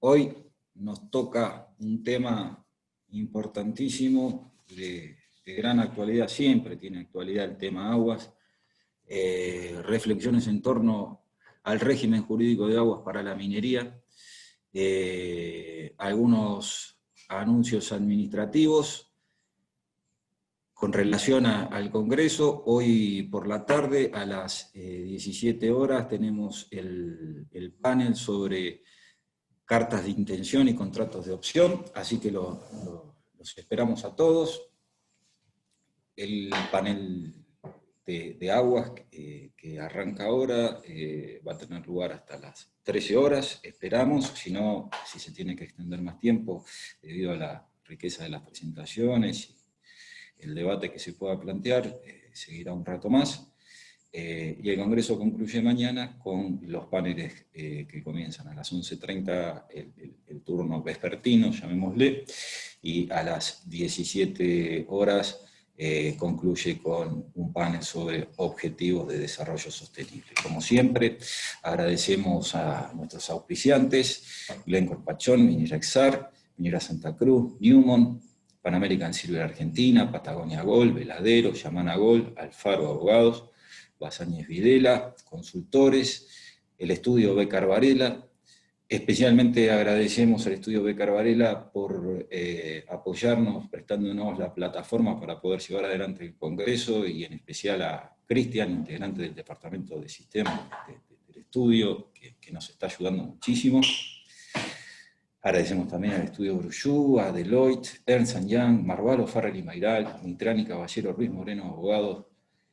Hoy nos toca un tema importantísimo, de gran actualidad, siempre tiene actualidad el tema aguas, reflexiones en torno al régimen jurídico de aguas para la minería, algunos anuncios administrativos con relación al Congreso. Hoy por la tarde a las 17 horas tenemos el panel sobre cartas de intención y contratos de opción, así que los esperamos a todos. El panel de aguas que arranca ahora va a tener lugar hasta las 13 horas, esperamos, si no, si se tiene que extender más tiempo debido a la riqueza de las presentaciones y el debate que se pueda plantear, seguirá un rato más. Y el Congreso concluye mañana con los paneles que comienzan a las 11:30, el turno vespertino, llamémosle, y a las 17 horas concluye con un panel sobre objetivos de desarrollo sostenible. Como siempre, agradecemos a nuestros auspiciantes, Glencore Pachón, Minera Exar, Minera Santa Cruz, Newmont, Pan American Silver Argentina, Patagonia Gold, Veladero, Yamana Gold, Alfaro Abogados, Basáñez Videla, consultores, el estudio Becar Varela. Especialmente agradecemos al estudio Becar Varela por apoyarnos, prestándonos la plataforma para poder llevar adelante el Congreso, y en especial a Cristian, integrante del Departamento de Sistemas del estudio, que nos está ayudando muchísimo. Agradecemos también al estudio Brujú, a Deloitte, Ernst & Young, Marvalo, Farrell y Mayral, Mitrani Caballero, Ruiz Moreno, abogados,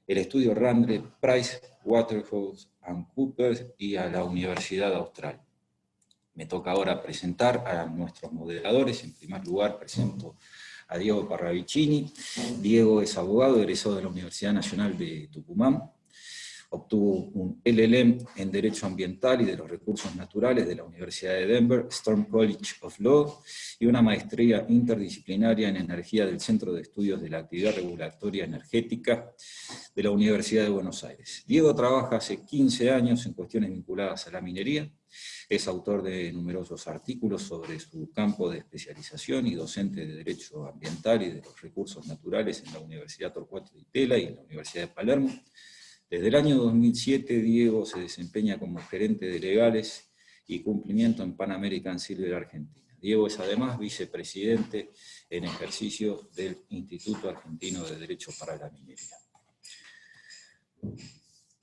el estudio Randle, Price, Waterhouse & Coopers y a la Universidad Austral. Me toca ahora presentar a nuestros moderadores. En primer lugar presento a Diego Parravicini. Diego es abogado, egresado de la Universidad Nacional de Tucumán. Obtuvo un LLM en Derecho Ambiental y de los Recursos Naturales de la Universidad de Denver, Storm College of Law, y una maestría interdisciplinaria en Energía del Centro de Estudios de la Actividad Regulatoria Energética de la Universidad de Buenos Aires. Diego trabaja hace 15 años en cuestiones vinculadas a la minería, es autor de numerosos artículos sobre su campo de especialización y docente de Derecho Ambiental y de los Recursos Naturales en la Universidad Torcuato Di Tella y en la Universidad de Palermo. Desde el año 2007, Diego se desempeña como gerente de legales y cumplimiento en Pan American Silver Argentina. Diego es además vicepresidente en ejercicio del Instituto Argentino de Derecho para la Minería.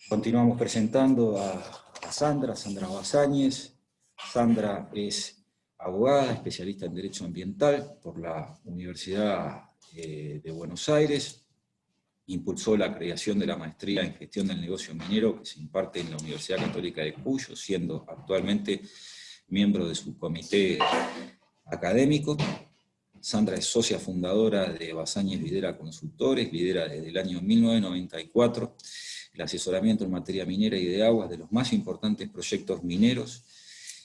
Continuamos presentando a Sandra Basáñez. Sandra es abogada, especialista en Derecho Ambiental por la Universidad de Buenos Aires. Impulsó la creación de la maestría en Gestión del Negocio Minero que se imparte en la Universidad Católica de Cuyo, siendo actualmente miembro de su comité académico. Sandra es socia fundadora de Basáñez Videla Consultores, lidera desde el año 1994 el asesoramiento en materia minera y de aguas de los más importantes proyectos mineros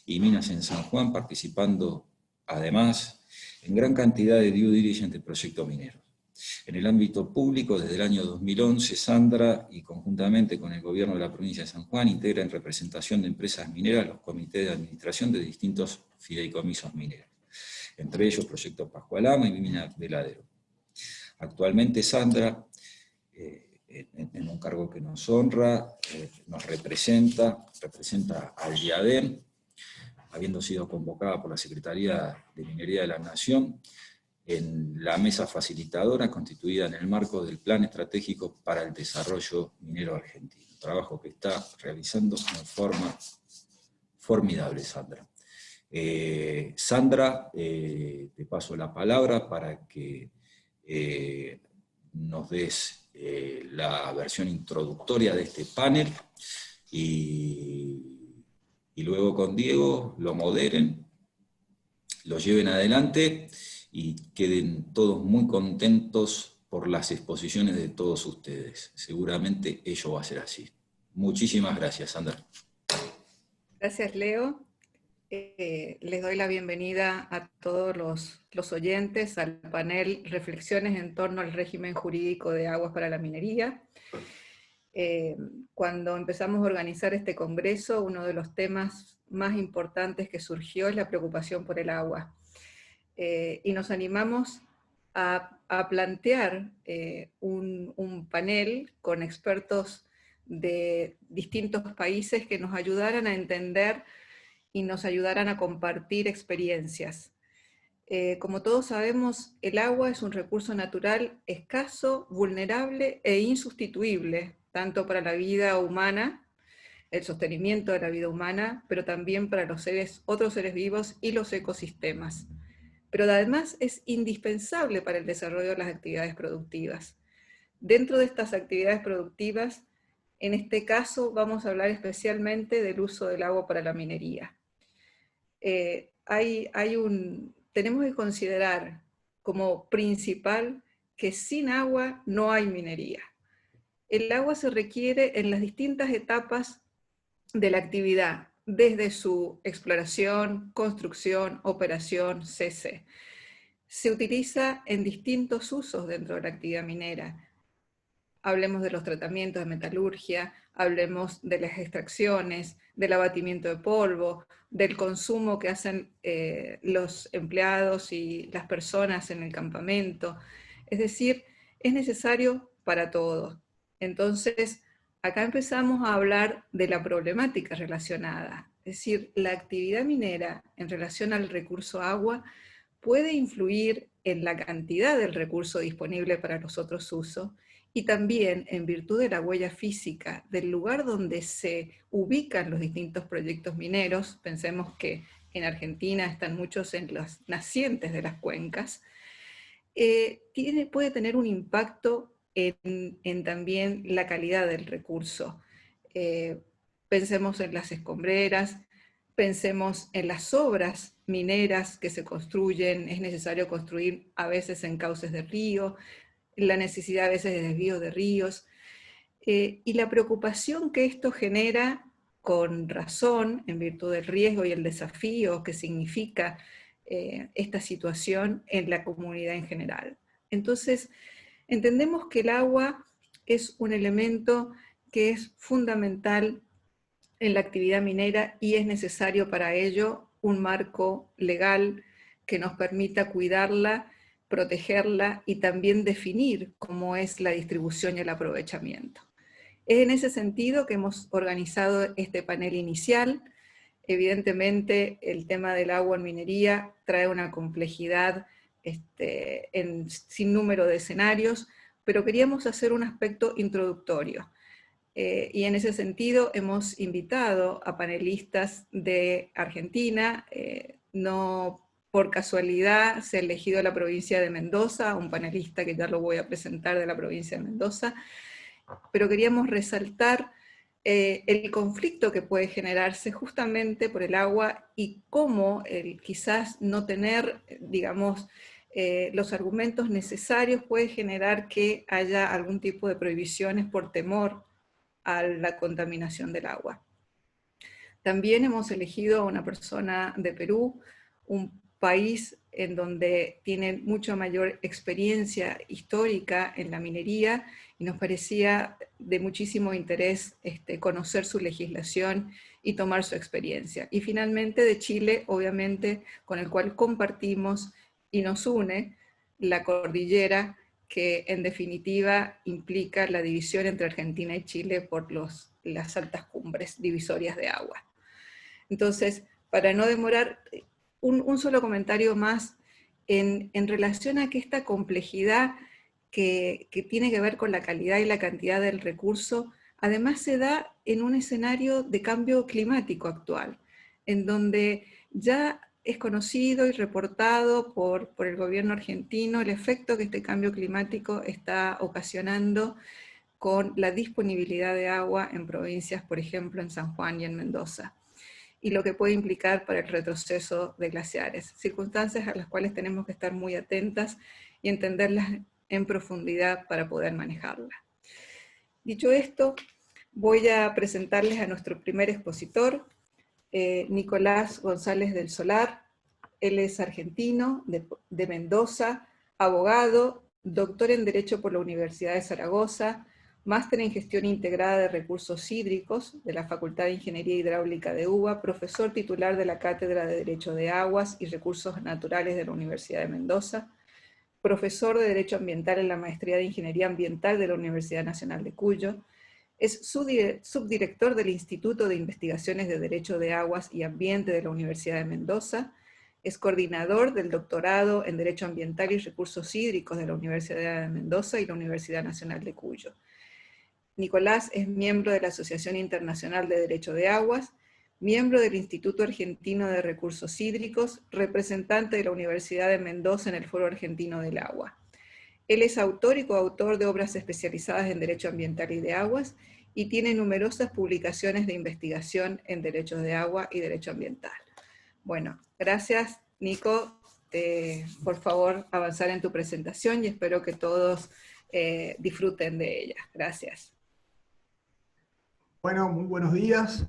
y minas en San Juan, participando además en gran cantidad de due diligence de proyectos mineros. En el ámbito público, desde el año 2011, Sandra, y conjuntamente con el gobierno de la provincia de San Juan, integra en representación de empresas mineras los comités de administración de distintos fideicomisos mineros, entre ellos Proyecto Pascualama y Mina Veladero. Actualmente Sandra, en un cargo que nos honra, nos representa al DIADEM, habiendo sido convocada por la Secretaría de Minería de la Nación, en la mesa facilitadora constituida en el marco del Plan Estratégico para el Desarrollo Minero Argentino. Trabajo que está realizando en forma formidable, Sandra. Sandra, te paso la palabra para que nos des la versión introductoria de este panel y luego con Diego lo moderen, lo lleven adelante y queden todos muy contentos por las exposiciones de todos ustedes. Seguramente ello va a ser así. Muchísimas gracias, Sandra. Gracias, Leo. Les doy la bienvenida a todos los oyentes al panel Reflexiones en torno al régimen jurídico de aguas para la minería. Cuando empezamos a organizar este congreso, uno de los temas más importantes que surgió es la preocupación por el agua. Y nos animamos a plantear un panel con expertos de distintos países que nos ayudaran a entender y nos ayudaran a compartir experiencias. Como todos sabemos, el agua es un recurso natural escaso, vulnerable e insustituible, tanto para la vida humana, el sostenimiento de la vida humana, pero también para los otros seres vivos y los ecosistemas. Pero además es indispensable para el desarrollo de las actividades productivas. Dentro de estas actividades productivas, en este caso vamos a hablar especialmente del uso del agua para la minería. Tenemos que considerar como principal que sin agua no hay minería. El agua se requiere en las distintas etapas de la actividad, desde su exploración, construcción, operación, cese. Se utiliza en distintos usos dentro de la actividad minera. Hablemos de los tratamientos de metalurgia, hablemos de las extracciones, del abatimiento de polvo, del consumo que hacen los empleados y las personas en el campamento. Es decir, es necesario para todo. Entonces, acá empezamos a hablar de la problemática relacionada. Es decir, la actividad minera en relación al recurso agua puede influir en la cantidad del recurso disponible para los otros usos, y también en virtud de la huella física del lugar donde se ubican los distintos proyectos mineros. Pensemos que en Argentina están muchos en las nacientes de las cuencas, puede tener un impacto en también la calidad del recurso. Pensemos en las escombreras, pensemos en las obras mineras que se construyen. Es necesario construir a veces en cauces de río, la necesidad a veces de desvío de ríos, y la preocupación que esto genera, con razón, en virtud del riesgo y el desafío que significa esta situación en la comunidad en general. Entonces, entendemos que el agua es un elemento que es fundamental en la actividad minera y es necesario para ello un marco legal que nos permita cuidarla, protegerla y también definir cómo es la distribución y el aprovechamiento. Es en ese sentido que hemos organizado este panel inicial. Evidentemente, el tema del agua en minería trae una complejidad sin número de escenarios, pero queríamos hacer un aspecto introductorio. Y en ese sentido hemos invitado a panelistas de Argentina. No por casualidad se ha elegido la provincia de Mendoza, un panelista que ya lo voy a presentar de la provincia de Mendoza, pero queríamos resaltar el conflicto que puede generarse justamente por el agua y cómo quizás no tener, digamos, los argumentos necesarios puede generar que haya algún tipo de prohibiciones por temor a la contaminación del agua. También hemos elegido a una persona de Perú, un país en donde tienen mucha mayor experiencia histórica en la minería, y nos parecía de muchísimo interés conocer su legislación y tomar su experiencia. Y finalmente de Chile, obviamente, con el cual compartimos y nos une la cordillera, que en definitiva implica la división entre Argentina y Chile por las altas cumbres divisorias de agua. Entonces, para no demorar, un solo comentario más en relación a que esta complejidad que tiene que ver con la calidad y la cantidad del recurso, además se da en un escenario de cambio climático actual, en donde ya es conocido y reportado por el gobierno argentino el efecto que este cambio climático está ocasionando con la disponibilidad de agua en provincias, por ejemplo, en San Juan y en Mendoza, y lo que puede implicar para el retroceso de glaciares, circunstancias a las cuales tenemos que estar muy atentas y entenderlas en profundidad para poder manejarlas. Dicho esto, voy a presentarles a nuestro primer expositor, Nicolás González del Solar. Él es argentino, de Mendoza, abogado, doctor en Derecho por la Universidad de Zaragoza, máster en Gestión Integrada de Recursos Hídricos de la Facultad de Ingeniería Hidráulica de UBA, profesor titular de la Cátedra de Derecho de Aguas y Recursos Naturales de la Universidad de Mendoza, profesor de Derecho Ambiental en la Maestría de Ingeniería Ambiental de la Universidad Nacional de Cuyo, es subdirector del Instituto de Investigaciones de Derecho de Aguas y Ambiente de la Universidad de Mendoza, es coordinador del doctorado en Derecho Ambiental y Recursos Hídricos de la Universidad de Mendoza y la Universidad Nacional de Cuyo. Nicolás es miembro de la Asociación Internacional de Derecho de Aguas, miembro del Instituto Argentino de Recursos Hídricos, representante de la Universidad de Mendoza en el Foro Argentino del Agua. Él es autor y coautor de obras especializadas en Derecho Ambiental y de Aguas, y tiene numerosas publicaciones de investigación en Derechos de Agua y Derecho Ambiental. Bueno, gracias, Nico. Por favor, avanzar en tu presentación y espero que todos disfruten de ella. Gracias. Bueno, muy buenos días.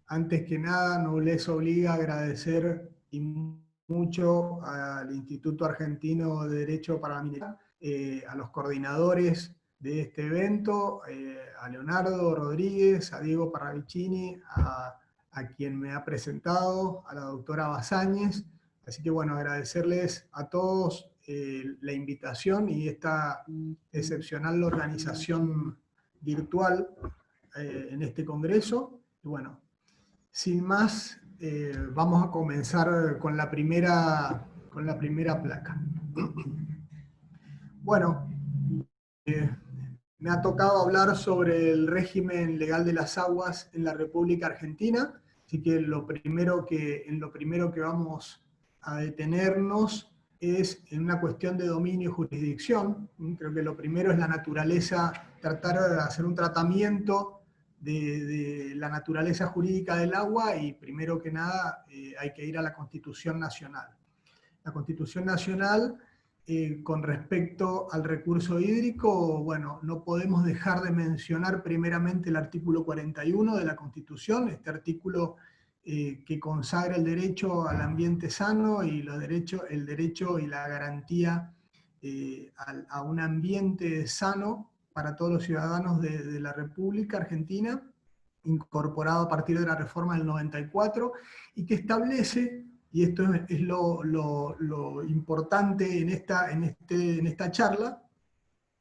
Antes que nada, no les obliga a agradecer y mucho al Instituto Argentino de Derecho para la Minería, a los coordinadores de este evento, a Leonardo Rodríguez, a Diego Parravicini, a quien me ha presentado, a la doctora Basáñez. Así que bueno, agradecerles a todos la invitación y esta excepcional organización virtual en este congreso. Y bueno, sin más, vamos a comenzar con la primera placa. Bueno, me ha tocado hablar sobre el régimen legal de las aguas en la República Argentina, así que en lo primero que vamos a detenernos es en una cuestión de dominio y jurisdicción. Creo que lo primero es la naturaleza, tratar de hacer un tratamiento de la naturaleza jurídica del agua, y primero que nada hay que ir a la Constitución Nacional. La Constitución Nacional, con respecto al recurso hídrico, bueno, no podemos dejar de mencionar primeramente el artículo 41 de la Constitución, este artículo que consagra el derecho al ambiente sano y el derecho y la garantía a un ambiente sano para todos los ciudadanos de la República Argentina, incorporado a partir de la reforma del 94, y que establece, y esto es lo importante en esta charla,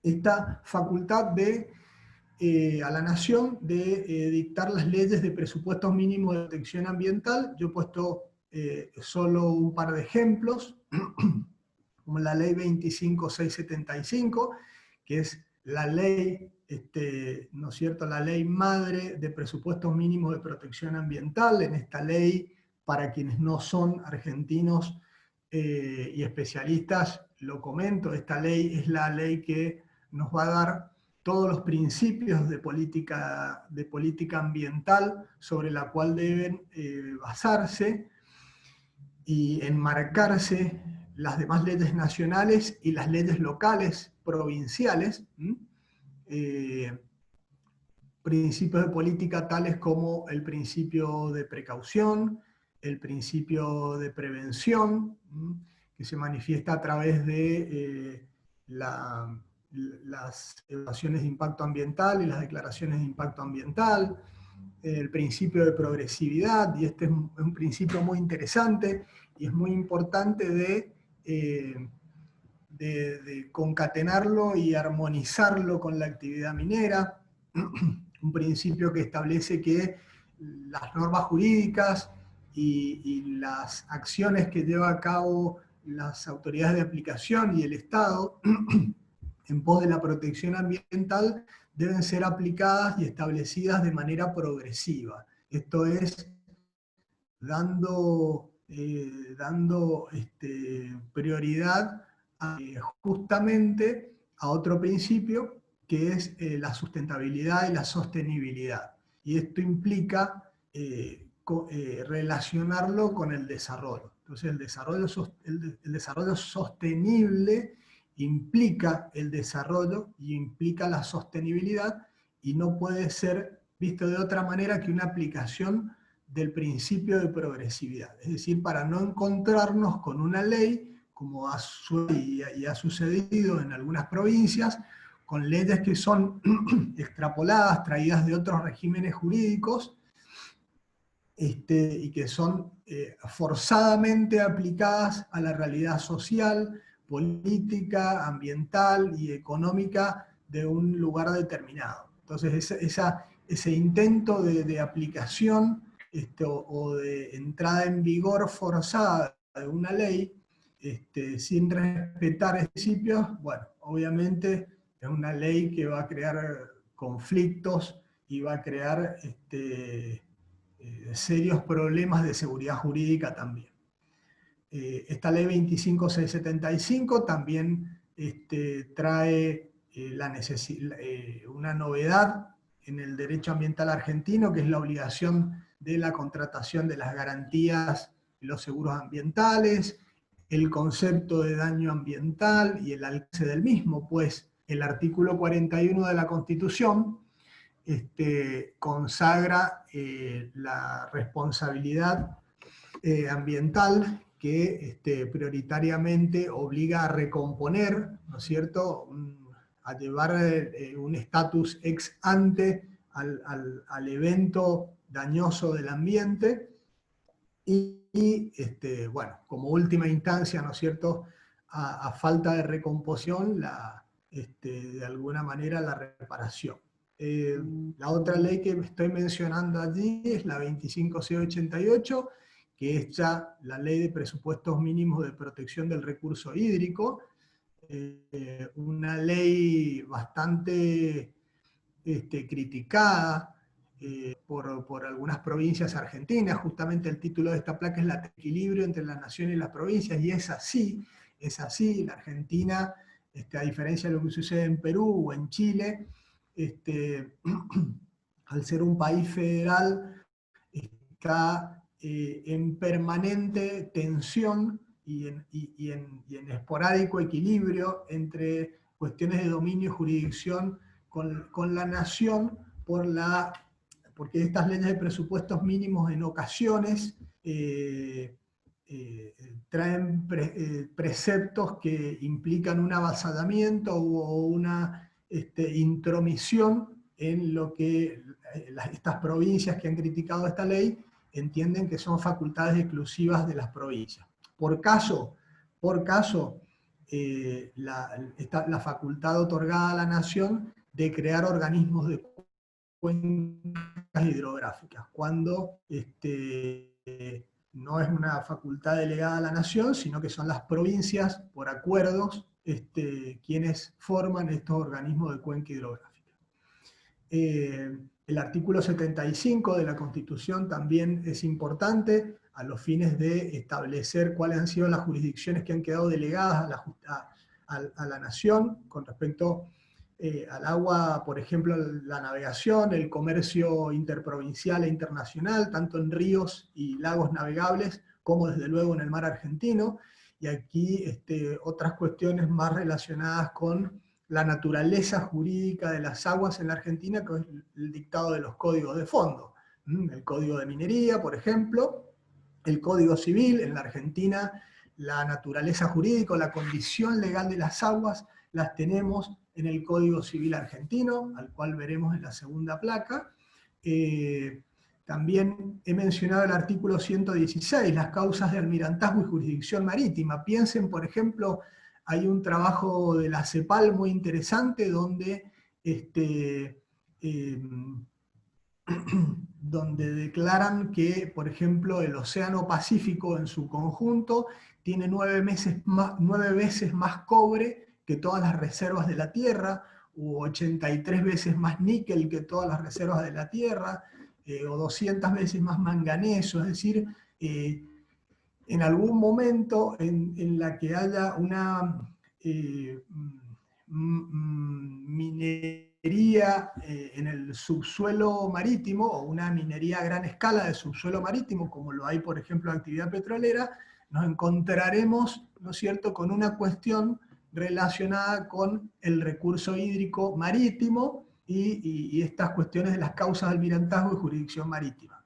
esta facultad a la Nación de dictar las leyes de presupuestos mínimos de protección ambiental. Yo he puesto solo un par de ejemplos, como la Ley 25.675, que es la ley, ¿no es cierto?, la ley madre de presupuestos mínimos de protección ambiental. En esta ley, para quienes no son argentinos y especialistas, lo comento, esta ley es la ley que nos va a dar todos los principios de política ambiental sobre la cual deben basarse y enmarcarse las demás leyes nacionales y las leyes locales, provinciales, principios de política tales como el principio de precaución, el principio de prevención, que se manifiesta a través de las evaluaciones de impacto ambiental y las declaraciones de impacto ambiental, el principio de progresividad, y este es un principio muy interesante y es muy importante de concatenarlo y armonizarlo con la actividad minera, un principio que establece que las normas jurídicas y las acciones que lleva a cabo las autoridades de aplicación y el Estado en pos de la protección ambiental deben ser aplicadas y establecidas de manera progresiva. Esto es, dando prioridad justamente a otro principio que es la sustentabilidad y la sostenibilidad. Y esto implica relacionarlo con el desarrollo. Entonces el desarrollo sostenible implica el desarrollo y implica la sostenibilidad, y no puede ser visto de otra manera que una aplicación del principio de progresividad. Es decir, para no encontrarnos con una ley, como ha sucedido en algunas provincias, con leyes que son extrapoladas, traídas de otros regímenes jurídicos, y que son forzadamente aplicadas a la realidad social, política, ambiental y económica de un lugar determinado. Entonces ese intento de aplicación o de entrada en vigor forzada de una ley sin respetar principios, bueno, obviamente es una ley que va a crear conflictos y va a crear serios problemas de seguridad jurídica también. Esta ley 25675 también trae una novedad en el derecho ambiental argentino, que es la obligación de la contratación de las garantías y los seguros ambientales, el concepto de daño ambiental y el alcance del mismo, pues el artículo 41 de la Constitución consagra la responsabilidad ambiental que prioritariamente obliga a recomponer, ¿no es cierto?, a llevar un estatus ex ante al evento dañoso del ambiente y bueno, como última instancia, ¿no es cierto?, a falta de recomposición, de alguna manera la reparación. La otra ley que estoy mencionando allí es la 25688, que es ya la ley de presupuestos mínimos de protección del recurso hídrico, una ley bastante criticada por algunas provincias argentinas. Justamente el título de esta placa es el equilibrio entre la nación y las provincias, y es así, la Argentina, a diferencia de lo que sucede en Perú o en Chile, al ser un país federal, está en permanente tensión y en esporádico equilibrio entre cuestiones de dominio y jurisdicción con la nación, porque estas leyes de presupuestos mínimos en ocasiones traen preceptos que implican un avasallamiento o una intromisión en lo que estas provincias que han criticado esta ley entienden que son facultades exclusivas de las provincias. Por caso, la facultad otorgada a la nación de crear organismos de cuencas hidrográficas, cuando no es una facultad delegada a la nación, sino que son las provincias, por acuerdos quienes forman estos organismos de cuenca hidrográfica. El artículo 75 de la Constitución también es importante a los fines de establecer cuáles han sido las jurisdicciones que han quedado delegadas a la nación con respecto al agua, por ejemplo, la navegación, el comercio interprovincial e internacional, tanto en ríos y lagos navegables, como desde luego en el mar argentino, y aquí otras cuestiones más relacionadas con la naturaleza jurídica de las aguas en la Argentina, que es el dictado de los códigos de fondo. El Código de Minería, por ejemplo, el Código Civil. En la Argentina, la naturaleza jurídica, la condición legal de las aguas, las tenemos en el Código Civil argentino, al cual veremos en la segunda placa. También he mencionado el artículo 116, las causas de almirantazgo y jurisdicción marítima. Piensen, por ejemplo, hay un trabajo de la CEPAL muy interesante donde, donde declaran que, por ejemplo, el Océano Pacífico en su conjunto tiene 9 veces más cobre que todas las reservas de la Tierra, u 83 veces más níquel que todas las reservas de la Tierra, o 200 veces más manganeso. Es decir, en algún momento en la que haya una minería en el subsuelo marítimo, o una minería a gran escala de subsuelo marítimo, como lo hay, por ejemplo, en actividad petrolera, nos encontraremos, ¿no es cierto?, con una cuestión relacionada con el recurso hídrico marítimo y estas cuestiones de las causas de almirantazgo y jurisdicción marítima.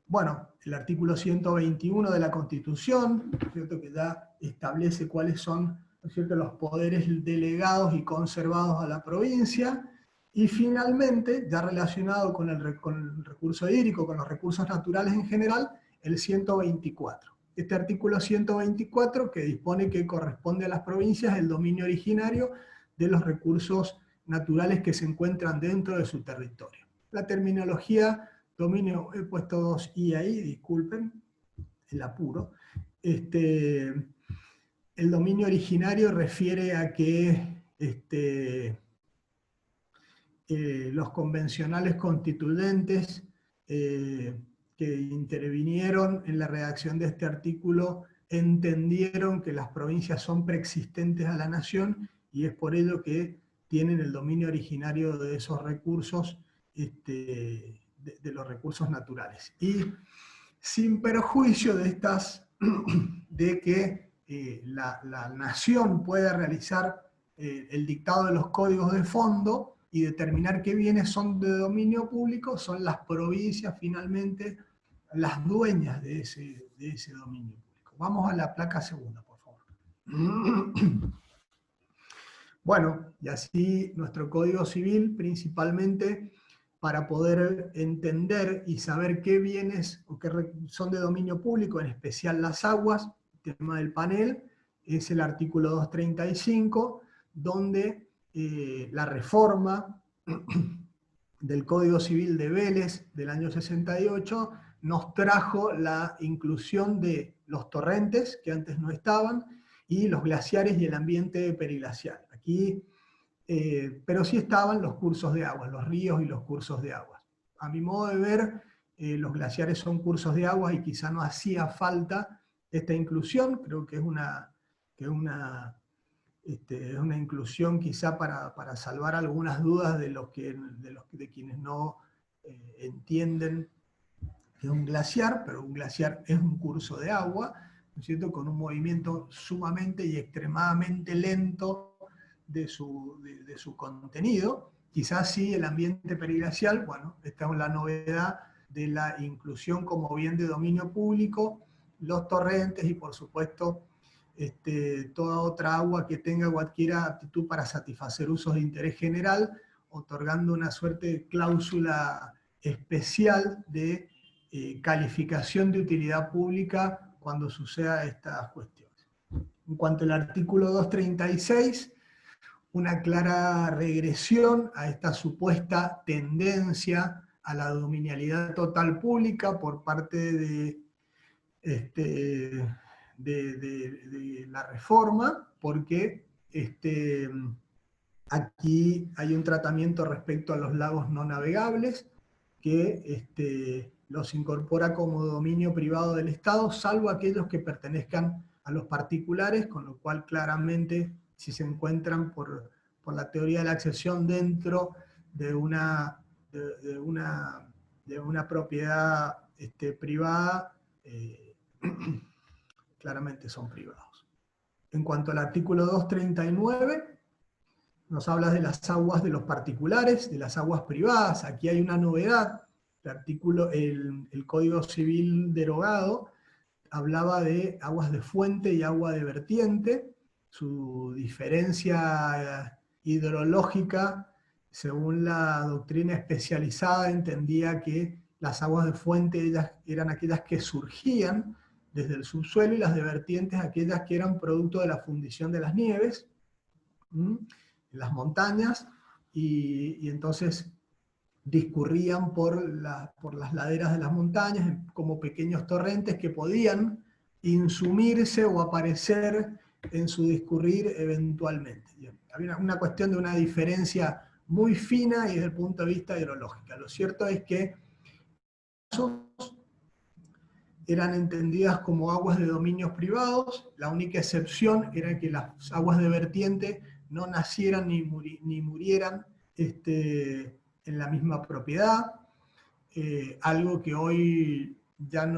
Bueno, el artículo 121 de la Constitución, ¿no es cierto?, que ya establece cuáles son, ¿no es cierto?, los poderes delegados y conservados a la provincia. Y finalmente, ya relacionado con el recurso hídrico, con los recursos naturales en general, el 124. Este artículo 124 que dispone que corresponde a las provincias el dominio originario de los recursos naturales que se encuentran dentro de su territorio. La terminología dominio, he puesto 2 i ahí, disculpen, el apuro. El dominio originario refiere a que los convencionales constituyentes que intervinieron en la redacción de este artículo entendieron que las provincias son preexistentes a la nación y es por ello que tienen el dominio originario de esos recursos, de los recursos naturales. Y sin perjuicio de que la nación pueda realizar el dictado de los códigos de fondo y determinar qué bienes son de dominio público, son las provincias finalmente las dueñas de ese dominio público. Vamos a la placa segunda, por favor. Bueno, y así nuestro Código Civil, principalmente para poder entender y saber qué bienes o qué son de dominio público, en especial las aguas, el tema del panel, es el artículo 235, donde la reforma del Código Civil de Vélez del año 68 nos trajo la inclusión de los torrentes, que antes no estaban, y los glaciares y el ambiente periglacial. Aquí, pero sí estaban los cursos de agua, los ríos y los cursos de agua. A mi modo de ver, los glaciares son cursos de agua y quizá no hacía falta esta inclusión. Creo que es una inclusión quizá para salvar algunas dudas de quienes no entienden que es un glaciar, pero un glaciar es un curso de agua, ¿no es cierto?, con un movimiento sumamente y extremadamente lento de su contenido. Quizás sí el ambiente periglacial, bueno, esta es la novedad de la inclusión como bien de dominio público, los torrentes y por supuesto toda otra agua que tenga o adquiera aptitud para satisfacer usos de interés general, otorgando una suerte de cláusula especial de calificación de utilidad pública cuando suceda estas cuestiones. En cuanto al artículo 236, una clara regresión a esta supuesta tendencia a la dominialidad total pública por parte de la reforma, porque aquí hay un tratamiento respecto a los lagos no navegables, que los incorpora como dominio privado del Estado, salvo aquellos que pertenezcan a los particulares, con lo cual claramente si se encuentran por la teoría de la accesión dentro de una propiedad privada, claramente son privados. En cuanto al artículo 239, nos habla de las aguas de los particulares, de las aguas privadas. Aquí hay una novedad. El Código Civil derogado hablaba de aguas de fuente y agua de vertiente. Su diferencia hidrológica, según la doctrina especializada, entendía que las aguas de fuente eran aquellas que surgían desde el subsuelo y las de vertientes aquellas que eran producto de la fundición de las nieves en las montañas, y entonces discurrían por las laderas de las montañas como pequeños torrentes que podían insumirse o aparecer en su discurrir eventualmente. Había una cuestión de una diferencia muy fina y desde el punto de vista hidrológico. Lo cierto es que eran entendidas como aguas de dominios privados. La única excepción era que las aguas de vertiente no nacieran ni murieran en la misma propiedad, algo que hoy ya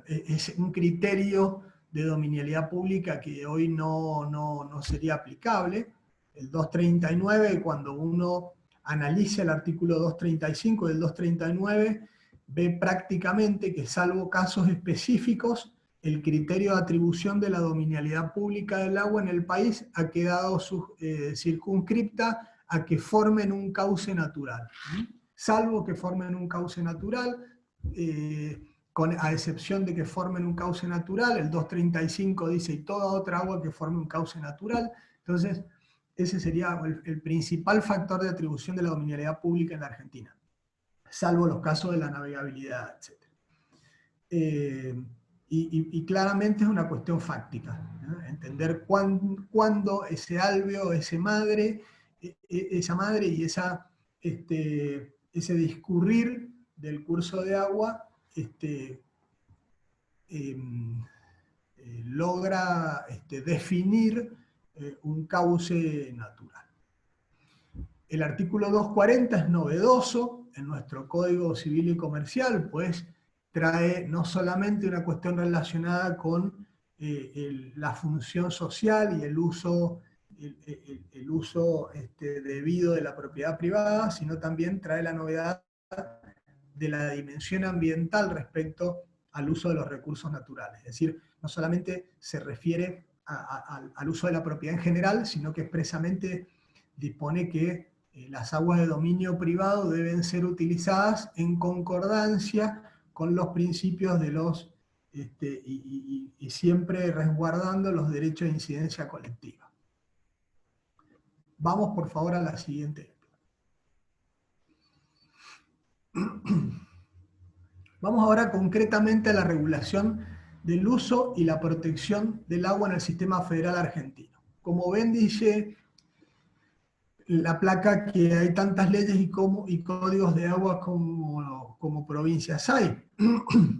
es un criterio de dominialidad pública que hoy no sería aplicable. El 239, cuando uno analiza el artículo 235 del 239, ve prácticamente que, salvo casos específicos, el criterio de atribución de la dominialidad pública del agua en el país ha quedado circunscripta a que formen un cauce natural. Salvo que formen un cauce natural, a excepción de que formen un cauce natural, el 235 dice, y toda otra agua que forme un cauce natural. Entonces, ese sería el principal factor de atribución de la dominialidad pública en la Argentina, salvo los casos de la navegabilidad, etc. Y claramente es una cuestión fáctica, ¿no? Entender cuándo ese alveo, esa madre y ese discurrir del curso de agua logra definir un cauce natural. El artículo 240 es novedoso en nuestro Código Civil y Comercial, pues trae no solamente una cuestión relacionada con la función social y el uso debido de la propiedad privada, sino también trae la novedad de la dimensión ambiental respecto al uso de los recursos naturales. Es decir, no solamente se refiere al uso de la propiedad en general, sino que expresamente dispone que las aguas de dominio privado deben ser utilizadas en concordancia con los principios de los y siempre resguardando los derechos de incidencia colectiva. Vamos por favor a la siguiente. Vamos ahora concretamente a la regulación del uso y la protección del agua en el sistema federal argentino. Como ven, dice la placa que hay tantas leyes y códigos de agua como provincias hay.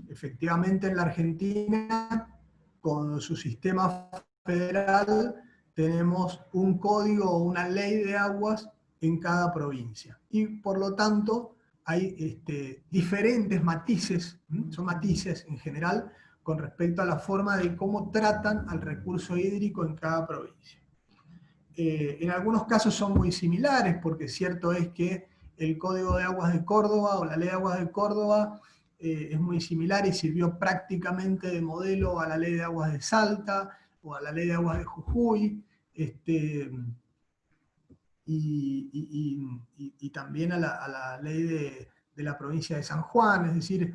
Efectivamente, en la Argentina, con su sistema federal, tenemos un código o una ley de aguas en cada provincia. Y por lo tanto, hay diferentes matices, son matices en general, con respecto a la forma de cómo tratan al recurso hídrico en cada provincia. En algunos casos son muy similares, porque cierto es que el Código de Aguas de Córdoba o la Ley de Aguas de Córdoba es muy similar y sirvió prácticamente de modelo a la Ley de Aguas de Salta o a la Ley de Aguas de Jujuy, y también a la Ley de la provincia de San Juan. Es decir,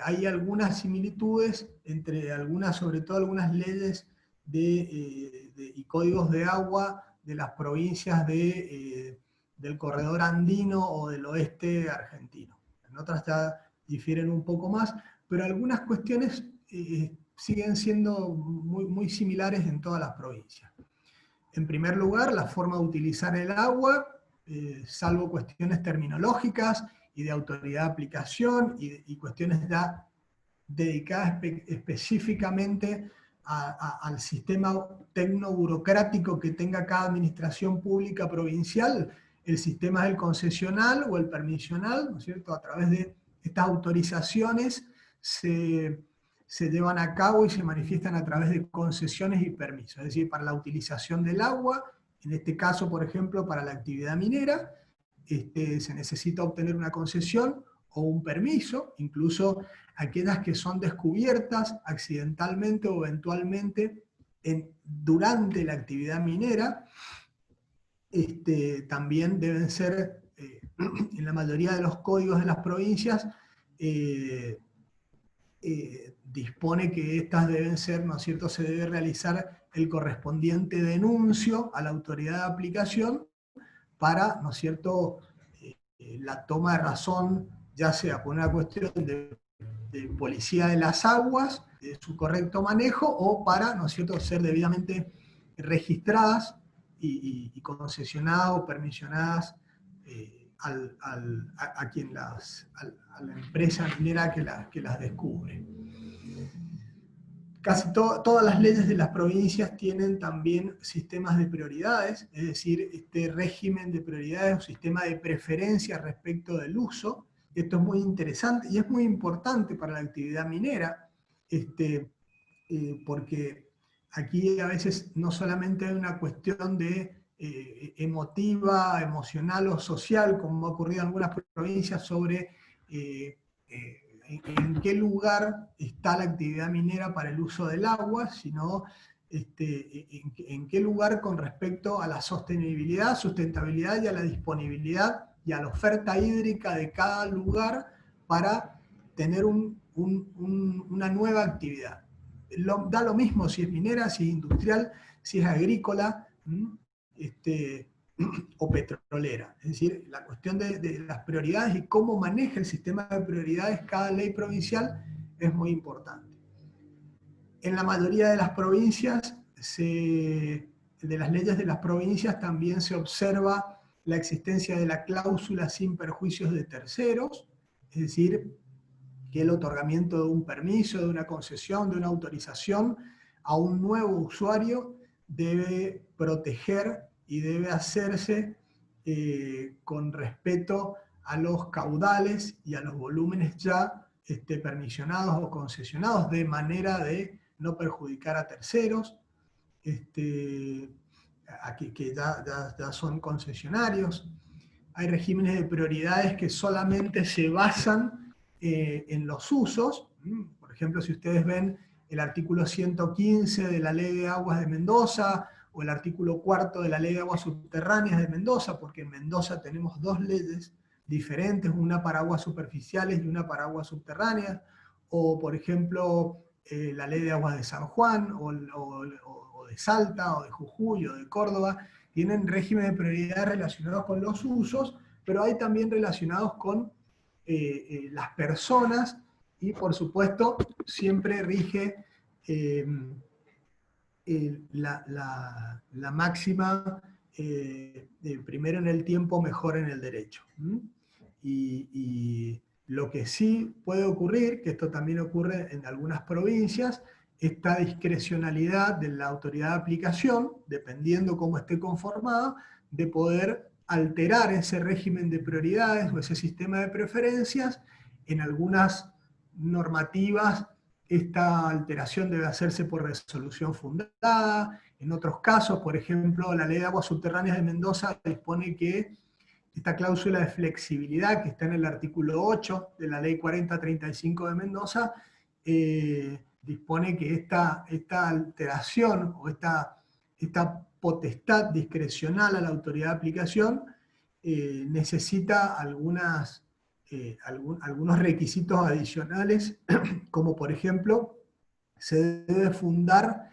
hay algunas similitudes entre algunas, sobre todo algunas leyes y códigos de agua de las provincias del corredor andino o del oeste argentino. En otras ya difieren un poco más, pero algunas cuestiones siguen siendo muy similares en todas las provincias. En primer lugar, la forma de utilizar el agua, salvo cuestiones terminológicas y de autoridad de aplicación y cuestiones ya dedicadas específicamente al sistema tecnoburocrático que tenga cada administración pública provincial. El sistema es el concesional o el permisional, ¿no es cierto? A través de estas autorizaciones se llevan a cabo y se manifiestan a través de concesiones y permisos, es decir, para la utilización del agua, en este caso, por ejemplo, para la actividad minera, se necesita obtener una concesión o un permiso, incluso aquellas que son descubiertas accidentalmente o eventualmente durante la actividad minera, también deben ser, en la mayoría de los códigos de las provincias, dispone que estas deben ser, ¿no es cierto?, se debe realizar el correspondiente denuncio a la autoridad de aplicación para, ¿no es cierto?, la toma de razón, ya sea por una cuestión de policía de las aguas, de su correcto manejo, o para, ¿no es cierto?, ser debidamente registradas y concesionadas o permisionadas a la empresa minera que las descubre. Casi todas las leyes de las provincias tienen también sistemas de prioridades, es decir, este régimen de prioridades o sistema de preferencia respecto del uso. Esto es muy interesante y es muy importante para la actividad minera, porque aquí a veces no solamente hay una cuestión de emotiva, emocional o social, como ha ocurrido en algunas provincias, sobre en qué lugar está la actividad minera para el uso del agua, sino en qué lugar con respecto a la sostenibilidad, sustentabilidad y a la disponibilidad y a la oferta hídrica de cada lugar para tener una nueva actividad. Da lo mismo si es minera, si es industrial, si es agrícola o petrolera. Es decir, la cuestión de las prioridades y cómo maneja el sistema de prioridades cada ley provincial es muy importante. En la mayoría de las provincias, de las leyes de las provincias, también se observa la existencia de la cláusula sin perjuicios de terceros, es decir, que el otorgamiento de un permiso, de una concesión, de una autorización a un nuevo usuario debe proteger y debe hacerse con respeto a los caudales y a los volúmenes ya permisionados o concesionados, de manera de no perjudicar a terceros, que ya son concesionarios. Hay regímenes de prioridades que solamente se basan en los usos. Por ejemplo, si ustedes ven el artículo 115 de la Ley de Aguas de Mendoza, o el artículo 4 de la Ley de Aguas Subterráneas de Mendoza, porque en Mendoza tenemos dos leyes diferentes, una para aguas superficiales y una para aguas subterráneas, o por ejemplo, la Ley de Aguas de San Juan, o de Salta, o de Jujuy, o de Córdoba, tienen régimen de prioridad relacionados con los usos, pero hay también relacionados con las personas, y por supuesto siempre rige la máxima, primero en el tiempo, mejor en el derecho. Y lo que sí puede ocurrir, que esto también ocurre en algunas provincias, esta discrecionalidad de la autoridad de aplicación, dependiendo cómo esté conformada, de poder alterar ese régimen de prioridades o ese sistema de preferencias. En algunas normativas esta alteración debe hacerse por resolución fundada. En otros casos, por ejemplo, la Ley de Aguas Subterráneas de Mendoza dispone que esta cláusula de flexibilidad que está en el artículo 8 de la Ley 4035 de Mendoza, dispone que esta alteración o esta potestad discrecional a la autoridad de aplicación necesita algunos requisitos adicionales, como por ejemplo, se debe fundar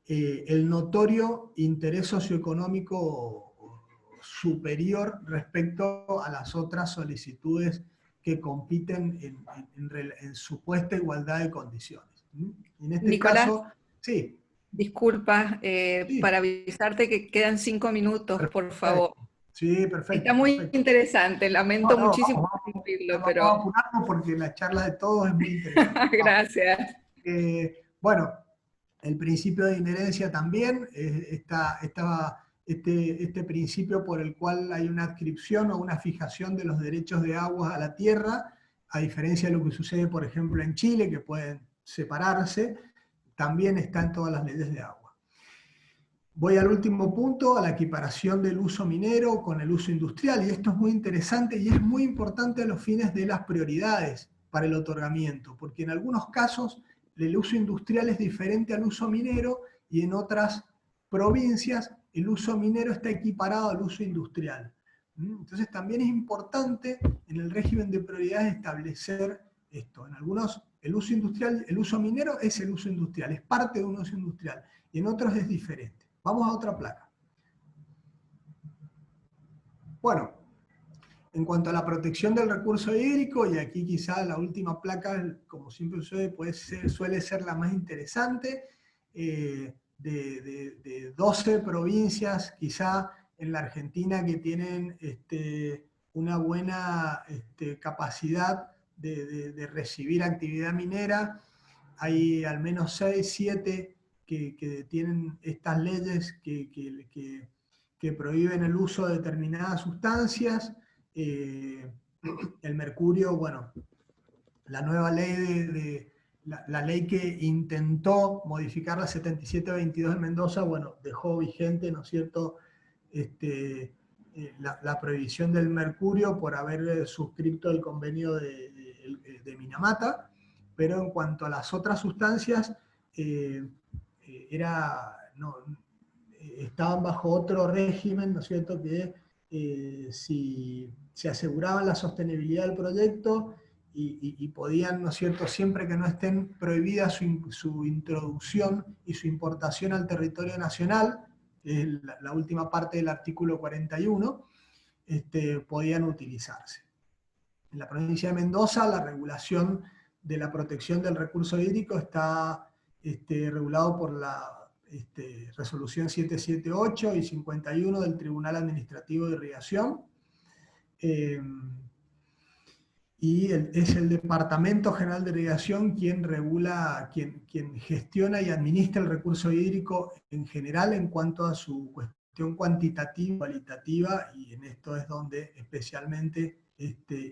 el notorio interés socioeconómico superior respecto a las otras solicitudes que compiten en supuesta igualdad de condiciones. En este Nicolás, caso, sí. disculpa, Sí, para avisarte que quedan 5 minutos, por favor. perfecto. Sí, Está perfecto, muy perfecto. interesante, No, lamento no, muchísimo interrumpirlo, vamos pero a apurarnos porque la charla de todos es muy interesante. gracias. Bueno, el principio de inherencia también, este principio por el cual hay una adscripción o una fijación de los derechos de aguas a la tierra, a diferencia de lo que sucede, por ejemplo, en Chile, que pueden separarse, también está en todas las leyes de agua. Voy al último punto, a la equiparación del uso minero con el uso industrial, y esto es muy interesante y es muy importante a los fines de las prioridades para el otorgamiento, porque en algunos casos el uso industrial es diferente al uso minero y en otras provincias el uso minero está equiparado al uso industrial. Entonces también es importante en el régimen de prioridades establecer esto. En algunos el uso industrial, el uso minero es el uso industrial, es parte de un uso industrial, y en otros es diferente. Vamos a otra placa. Bueno, en cuanto a la protección del recurso hídrico, y aquí quizá la última placa, como siempre suele ser la más interesante, de 12 provincias quizá en la Argentina que tienen una buena capacidad de recibir actividad minera, hay al menos 6, 7 que tienen estas leyes que prohíben el uso de determinadas sustancias. El mercurio, bueno, la nueva ley la ley que intentó modificar la 7722 en Mendoza, bueno, dejó vigente, ¿no es cierto?, la prohibición del mercurio por haber suscrito el convenio de Minamata, pero en cuanto a las otras sustancias, estaban bajo otro régimen, ¿no es cierto?, que si se aseguraban la sostenibilidad del proyecto y podían, ¿no es cierto?, siempre que no estén prohibidas su introducción y su importación al territorio nacional, que es la última parte del artículo 41, podían utilizarse. En la provincia de Mendoza, la regulación de la protección del recurso hídrico está regulado por la resolución 778 y 51 del Tribunal Administrativo de Irrigación, y es el Departamento General de Irrigación quien regula, quien gestiona y administra el recurso hídrico en general en cuanto a su cuestión cuantitativa y cualitativa, y en esto es donde especialmente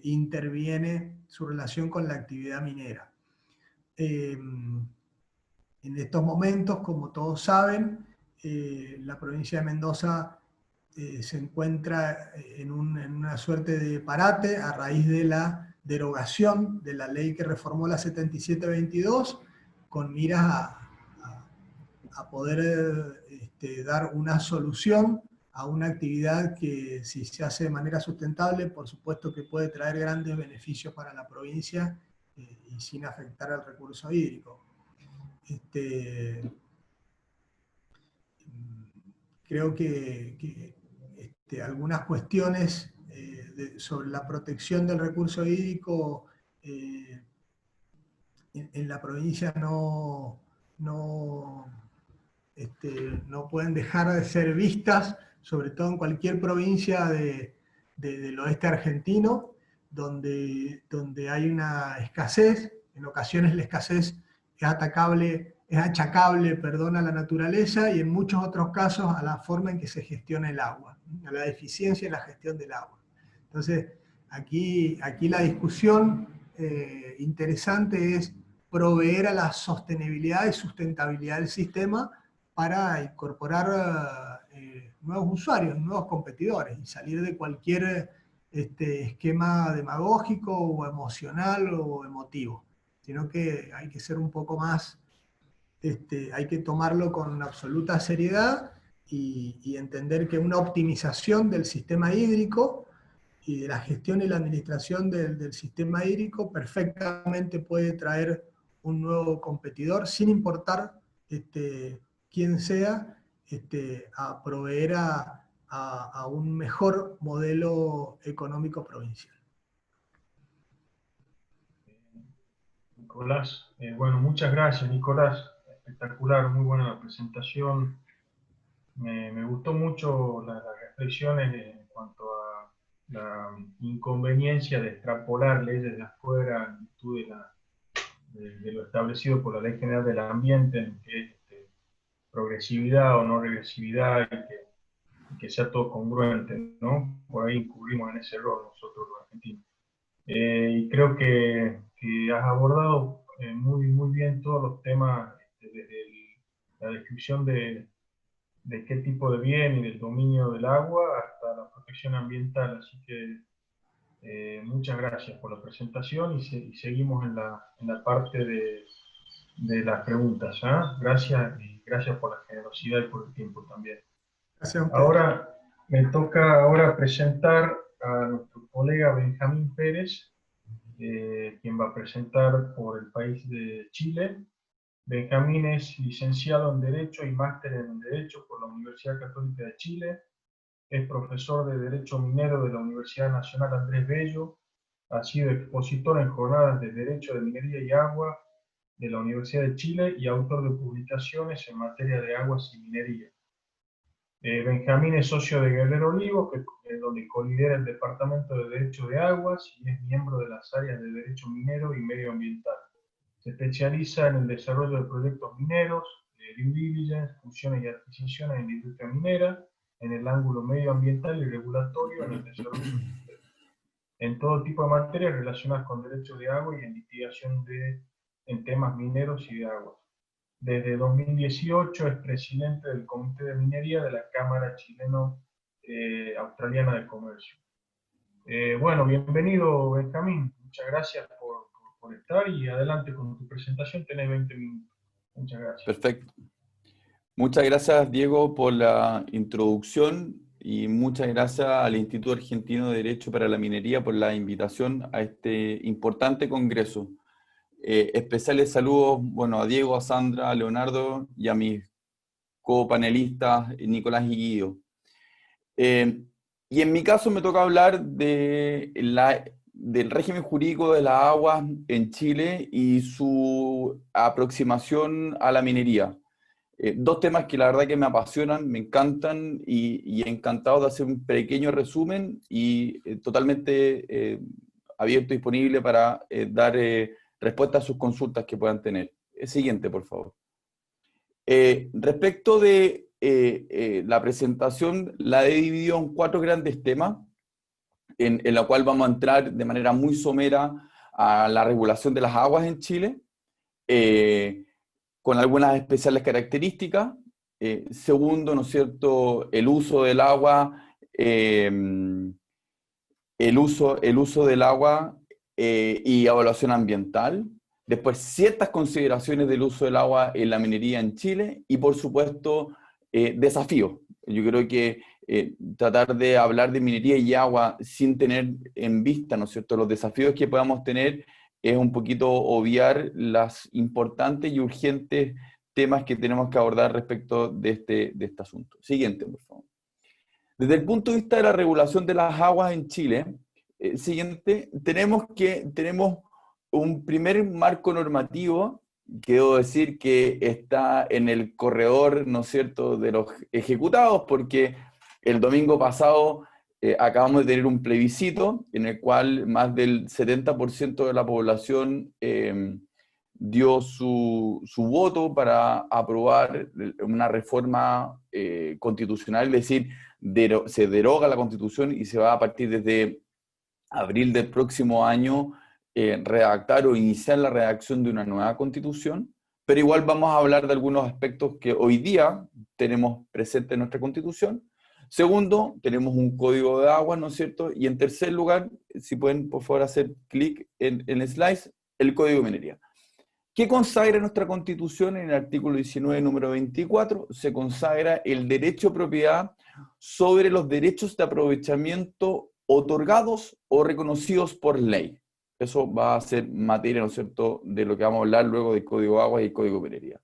interviene su relación con la actividad minera. En estos momentos, como todos saben, la provincia de Mendoza se encuentra en una suerte de parate a raíz de la derogación de la ley que reformó la 7722, con miras a poder dar una solución a una actividad que, si se hace de manera sustentable, por supuesto que puede traer grandes beneficios para la provincia y sin afectar al recurso hídrico. Creo que algunas cuestiones sobre la protección del recurso hídrico en la provincia no pueden dejar de ser vistas, sobre todo en cualquier provincia del oeste argentino, donde hay una escasez. En ocasiones la escasez es achacable, a la naturaleza, y en muchos otros casos a la forma en que se gestiona el agua, a la deficiencia en la gestión del agua. Entonces, aquí la discusión interesante es proveer a la sostenibilidad y sustentabilidad del sistema para incorporar nuevos usuarios, nuevos competidores, y salir de cualquier esquema demagógico o emocional o emotivo, sino que hay que ser un poco más, hay que tomarlo con absoluta seriedad y entender que una optimización del sistema hídrico y de la gestión y la administración del sistema hídrico perfectamente puede traer un nuevo competidor, sin importar quién sea, a proveer a un mejor modelo económico provincial. Nicolás. Bueno, muchas gracias, Nicolás. Espectacular, muy buena la presentación. Me gustó mucho las reflexiones en cuanto a la inconveniencia de extrapolar leyes de afuera en virtud de lo establecido por la Ley General del Ambiente, en que es progresividad o no regresividad y que sea todo congruente, ¿no? Por ahí incurrimos en ese error nosotros los argentinos. Y creo que has abordado muy bien todos los temas, desde la descripción de qué tipo de bien y del dominio del agua hasta la protección ambiental. Así que muchas gracias por la presentación y seguimos en la parte de las preguntas. Gracias y gracias por la generosidad y por el tiempo también. Gracias a ustedes. Ahora me toca presentar a nuestro colega Benjamín Pérez, quien va a presentar por el país de Chile. Benjamín es licenciado en Derecho y máster en Derecho por la Universidad Católica de Chile. Es profesor de Derecho Minero de la Universidad Nacional Andrés Bello. Ha sido expositor en jornadas de Derecho de Minería y Agua de la Universidad de Chile y autor de publicaciones en materia de aguas y minería. Benjamín es socio de Guerrero Olivo, donde colidera el Departamento de Derecho de Aguas y es miembro de las áreas de Derecho Minero y Medioambiental. Se especializa en el desarrollo de proyectos mineros, de due diligence, fusiones y adquisiciones en la industria minera, en el ángulo medioambiental y regulatorio, en el desarrollo minero, en todo tipo de materias relacionadas con derecho de agua y en litigación en temas mineros y de aguas. Desde 2018 es presidente del Comité de Minería de la Cámara Chileno-Australiana de Comercio. Bueno, bienvenido, Benjamín. Muchas gracias por estar y adelante con tu presentación. Tenés 20 minutos. Muchas gracias. Perfecto. Muchas gracias, Diego, por la introducción y muchas gracias al Instituto Argentino de Derecho para la Minería por la invitación a este importante congreso. Especiales saludos, bueno, a Diego, a Sandra, a Leonardo y a mis copanelistas Nicolás y Guido. Y en mi caso me toca hablar del régimen jurídico de las aguas en Chile y su aproximación a la minería. Dos temas que la verdad que me apasionan, me encantan y encantado de hacer un pequeño resumen y totalmente abierto y disponible para dar respuesta a sus consultas que puedan tener. Siguiente, por favor. Respecto de la presentación, la he dividido en 4 grandes temas, en la cual vamos a entrar de manera muy somera a la regulación de las aguas en Chile, con algunas especiales características. Segundo, ¿no es cierto?, el uso del agua, el uso del agua y evaluación ambiental. Después, ciertas consideraciones del uso del agua en la minería en Chile y, por supuesto, desafíos. Yo creo que tratar de hablar de minería y agua sin tener en vista, ¿no es cierto?, los desafíos que podamos tener es un poquito obviar las importantes y urgentes temas que tenemos que abordar respecto de este asunto. Siguiente, por favor. Desde el punto de vista de la regulación de las aguas en Chile, siguiente, tenemos un primer marco normativo, que debo decir que está en el corredor, ¿no es cierto?, de los ejecutados, porque el domingo pasado acabamos de tener un plebiscito en el cual más del 70% de la población dio su voto para aprobar una reforma constitucional, es decir, se deroga la Constitución y se va a partir desde abril del próximo año redactar o iniciar la redacción de una nueva Constitución, pero igual vamos a hablar de algunos aspectos que hoy día tenemos presente en nuestra Constitución. Segundo, tenemos un código de agua, ¿no es cierto? Y en tercer lugar, si pueden por favor hacer clic en el slide, el código de minería. ¿Qué consagra nuestra Constitución? En el artículo 19, número 24, se consagra el derecho a propiedad sobre los derechos de aprovechamiento otorgados o reconocidos por ley. Eso va a ser materia, ¿no es cierto?, de lo que vamos a hablar luego del Código de Agua y el Código de Minería.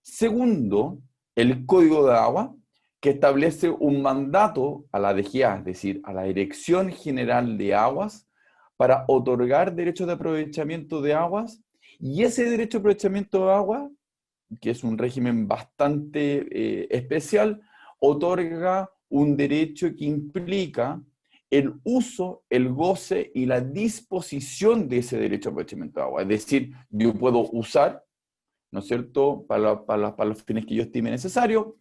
Segundo, el Código de Agua, que establece un mandato a la DGA, es decir, a la Dirección General de Aguas, para otorgar derechos de aprovechamiento de aguas Y ese derecho de aprovechamiento de agua, que es un régimen bastante especial, otorga un derecho que implica el uso, el goce y la disposición de ese derecho de aprovechamiento de agua. Es decir, yo puedo usar, ¿no es cierto?, para los fines que yo estime necesario,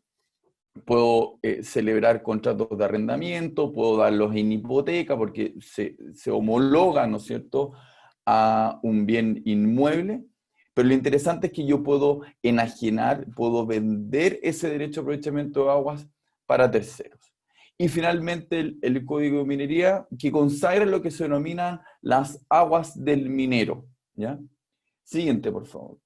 puedo celebrar contratos de arrendamiento, puedo darlos en hipoteca porque se homologa, ¿no es cierto?, a un bien inmueble, pero lo interesante es que yo puedo enajenar, puedo vender ese derecho de aprovechamiento de aguas para terceros. Y finalmente el Código de Minería, que consagra lo que se denominan las aguas del minero, ¿ya? Siguiente, por favor.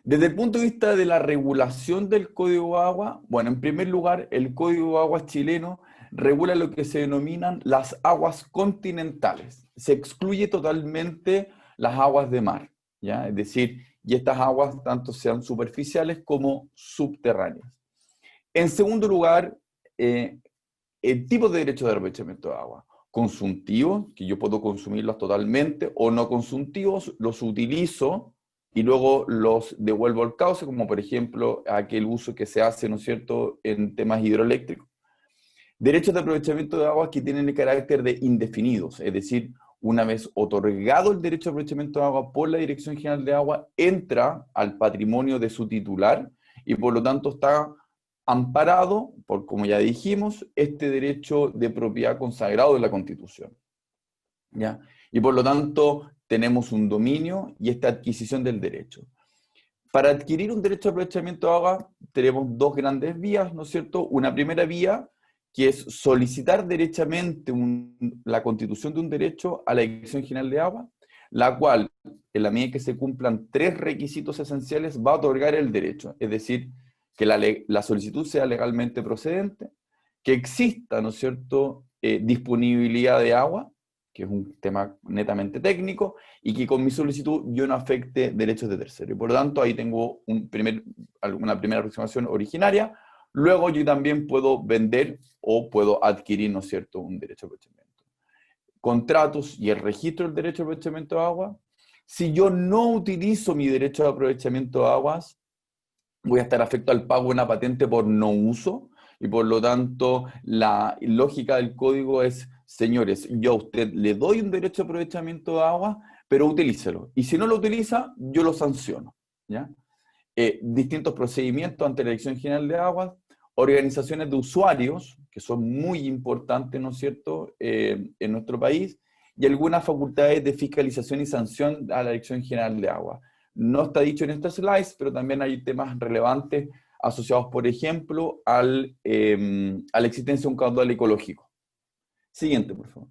Desde el punto de vista de la regulación del Código de Agua, bueno, en primer lugar, el Código de Aguas chileno regula lo que se denominan las aguas continentales. Se excluye totalmente las aguas de mar, ¿ya? Es decir, y estas aguas tanto sean superficiales como subterráneas. En segundo lugar, el tipo de derecho de aprovechamiento de agua. Consuntivos, que yo puedo consumirlos totalmente, o no consuntivos, los utilizo y luego los devuelvo al cauce, como por ejemplo aquel uso que se hace, ¿no es cierto?, en temas hidroeléctricos. Derechos de aprovechamiento de aguas que tienen el carácter de indefinidos, es decir, una vez otorgado el derecho de aprovechamiento de agua por la Dirección General de Agua, entra al patrimonio de su titular y por lo tanto está amparado por, como ya dijimos, este derecho de propiedad consagrado en la Constitución, ¿ya? Y por lo tanto tenemos un dominio y esta adquisición del derecho. Para adquirir un derecho de aprovechamiento de agua tenemos dos grandes vías, ¿no es cierto? Una primera vía, que es solicitar derechamente la constitución de un derecho a la Dirección General de Agua, la cual, en la medida que se cumplan 3 requisitos esenciales, va a otorgar el derecho. Es decir, que la solicitud sea legalmente procedente, que exista, ¿no es cierto?, disponibilidad de agua, que es un tema netamente técnico, y que con mi solicitud yo no afecte derechos de tercero. Y por lo tanto, ahí tengo una primera aproximación originaria. Luego yo también puedo vender o puedo adquirir, ¿no es cierto?, un derecho de aprovechamiento. Contratos y el registro del derecho de aprovechamiento de agua. Si yo no utilizo mi derecho de aprovechamiento de aguas, voy a estar afecto al pago de una patente por no uso, y por lo tanto la lógica del código es, señores, yo a usted le doy un derecho de aprovechamiento de agua, pero utilícelo. Y si no lo utiliza, yo lo sanciono, ¿ya? Distintos procedimientos ante la Dirección General de Aguas, organizaciones de usuarios, que son muy importantes, ¿no es cierto?, en nuestro país, y algunas facultades de fiscalización y sanción a la Dirección General de Aguas. No está dicho en estos slides, pero también hay temas relevantes asociados, por ejemplo, a la existencia de un caudal ecológico. Siguiente, por favor.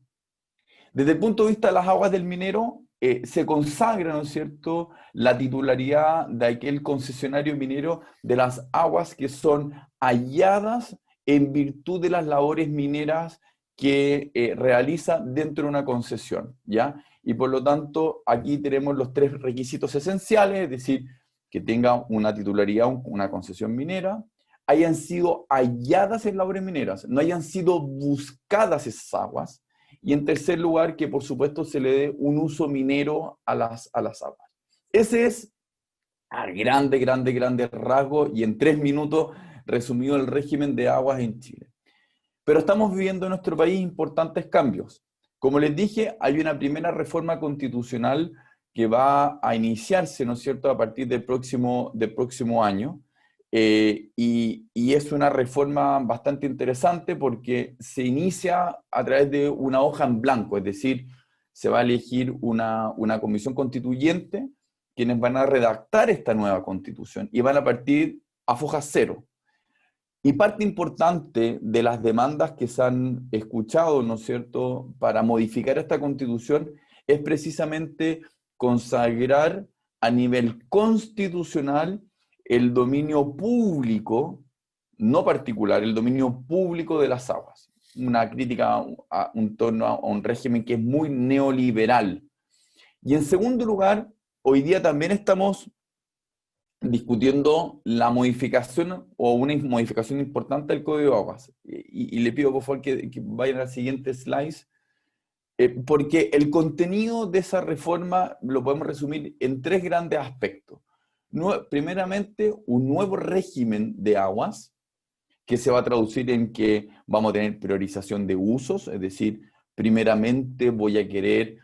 Desde el punto de vista de las aguas del minero, se consagra, ¿no es cierto?, la titularidad de aquel concesionario minero de las aguas que son halladas en virtud de las labores mineras que realiza dentro de una concesión, ¿ya? Y por lo tanto, aquí tenemos los 3 requisitos esenciales, es decir, que tenga una titularidad, una concesión minera, hayan sido halladas en labores mineras, no hayan sido buscadas esas aguas, y en tercer lugar, que por supuesto se le dé un uso minero a las aguas. Ese es, a grandes rasgos, y en 3 minutos, resumido el régimen de aguas en Chile. Pero estamos viviendo en nuestro país importantes cambios. Como les dije, hay una primera reforma constitucional que va a iniciarse, ¿no es cierto?, a partir del próximo año, y es una reforma bastante interesante porque se inicia a través de una hoja en blanco, es decir, se va a elegir una comisión constituyente quienes van a redactar esta nueva constitución y van a partir a foja cero. Y parte importante de las demandas que se han escuchado, ¿no es cierto?, para modificar esta constitución es precisamente consagrar a nivel constitucional el dominio público, no particular, el dominio público de las aguas. Una crítica en torno a un régimen que es muy neoliberal. Y en segundo lugar, hoy día también estamos discutiendo la modificación o una modificación importante del Código de Aguas. Y le pido por favor que vayan al siguiente slide. Porque el contenido de esa reforma lo podemos resumir en 3 grandes aspectos. Primeramente, un nuevo régimen de aguas, que se va a traducir en que vamos a tener priorización de usos, es decir, primeramente voy a querer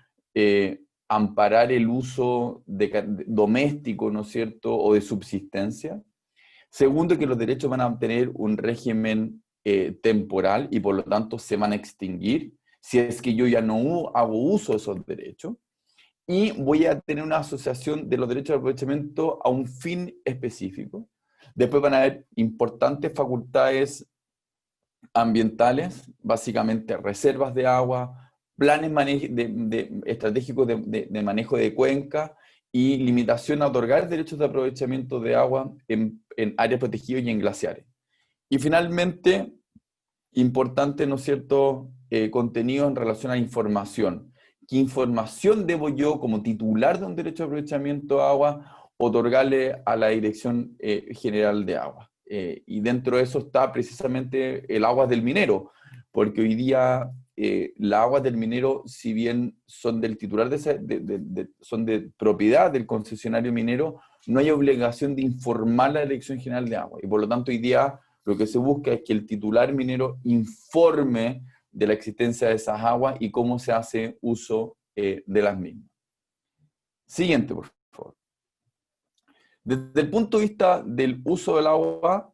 amparar el uso doméstico, ¿no es cierto?, o de subsistencia. Segundo, que los derechos van a tener un régimen temporal y por lo tanto se van a extinguir si es que yo ya no hago uso de esos derechos. Y voy a tener una asociación de los derechos de aprovechamiento a un fin específico. Después van a haber importantes facultades ambientales, básicamente reservas de agua, planes estratégicos de manejo de cuenca y limitación a otorgar derechos de aprovechamiento de agua en áreas protegidas y en glaciares. Y finalmente, importante, ¿no es cierto?, contenido en relación a información. ¿Qué información debo yo, como titular de un derecho de aprovechamiento de agua, otorgarle a la Dirección General de Agua? Y dentro de eso está precisamente el agua del minero, porque hoy día las aguas del minero, si bien son del titular son de propiedad del concesionario minero, no hay obligación de informar a la Dirección General de Agua. Y por lo tanto hoy día lo que se busca es que el titular minero informe de la existencia de esas aguas y cómo se hace uso de las mismas. Siguiente, por favor. Desde el punto de vista del uso del agua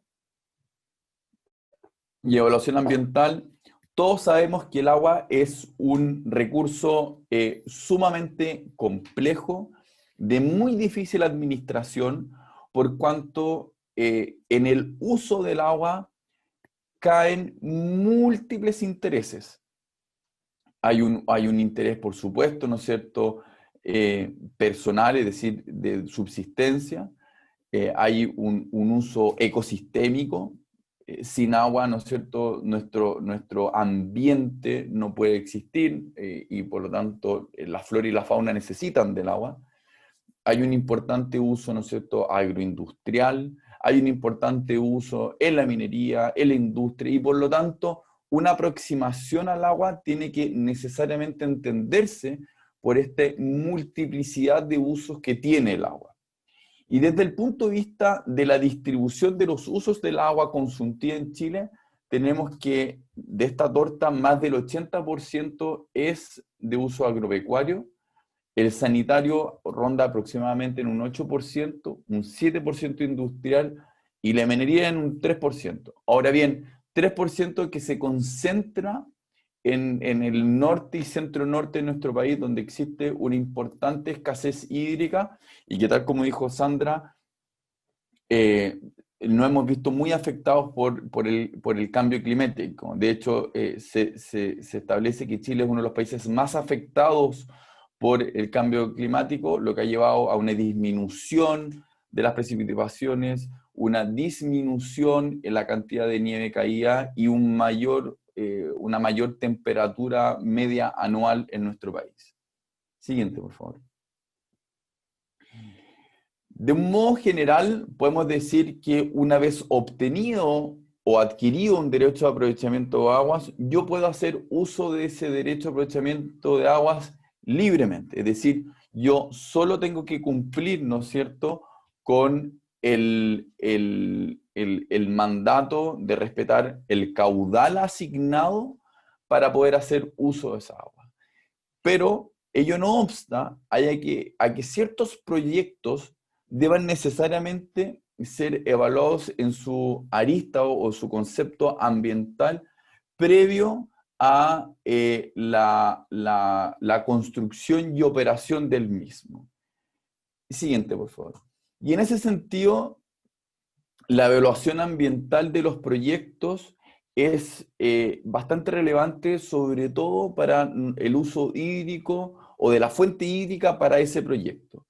y evaluación ambiental, todos sabemos que el agua es un recurso sumamente complejo, de muy difícil administración, por cuanto en el uso del agua caen múltiples intereses. Hay un interés, por supuesto, ¿no es cierto?, personal, es decir, de subsistencia. Hay un uso ecosistémico. Sin agua, ¿no es cierto?, nuestro ambiente no puede existir y por lo tanto la flora y la fauna necesitan del agua. Hay un importante uso, ¿no es cierto?, agroindustrial, hay un importante uso en la minería, en la industria, y por lo tanto una aproximación al agua tiene que necesariamente entenderse por esta multiplicidad de usos que tiene el agua. Y desde el punto de vista de la distribución de los usos del agua consumida en Chile, tenemos que de esta torta más del 80% es de uso agropecuario, el sanitario ronda aproximadamente en un 8%, un 7% industrial y la minería en un 3%. Ahora bien, 3% que se concentra en el norte y centro-norte de nuestro país, donde existe una importante escasez hídrica y que, tal como dijo Sandra, nos hemos visto muy afectados por el cambio climático. De hecho, se establece que Chile es uno de los países más afectados por el cambio climático, lo que ha llevado a una disminución de las precipitaciones, una disminución en la cantidad de nieve caída y una mayor temperatura media anual en nuestro país. Siguiente, por favor. De un modo general, podemos decir que una vez obtenido o adquirido un derecho de aprovechamiento de aguas, yo puedo hacer uso de ese derecho de aprovechamiento de aguas libremente. Es decir, yo solo tengo que cumplir, ¿no es cierto?, con el mandato de respetar el caudal asignado para poder hacer uso de esa agua. Pero ello no obsta a que ciertos proyectos deban necesariamente ser evaluados en su arista o su concepto ambiental previo a la construcción y operación del mismo. Siguiente, por favor. Y en ese sentido, la evaluación ambiental de los proyectos es bastante relevante, sobre todo para el uso hídrico o de la fuente hídrica para ese proyecto.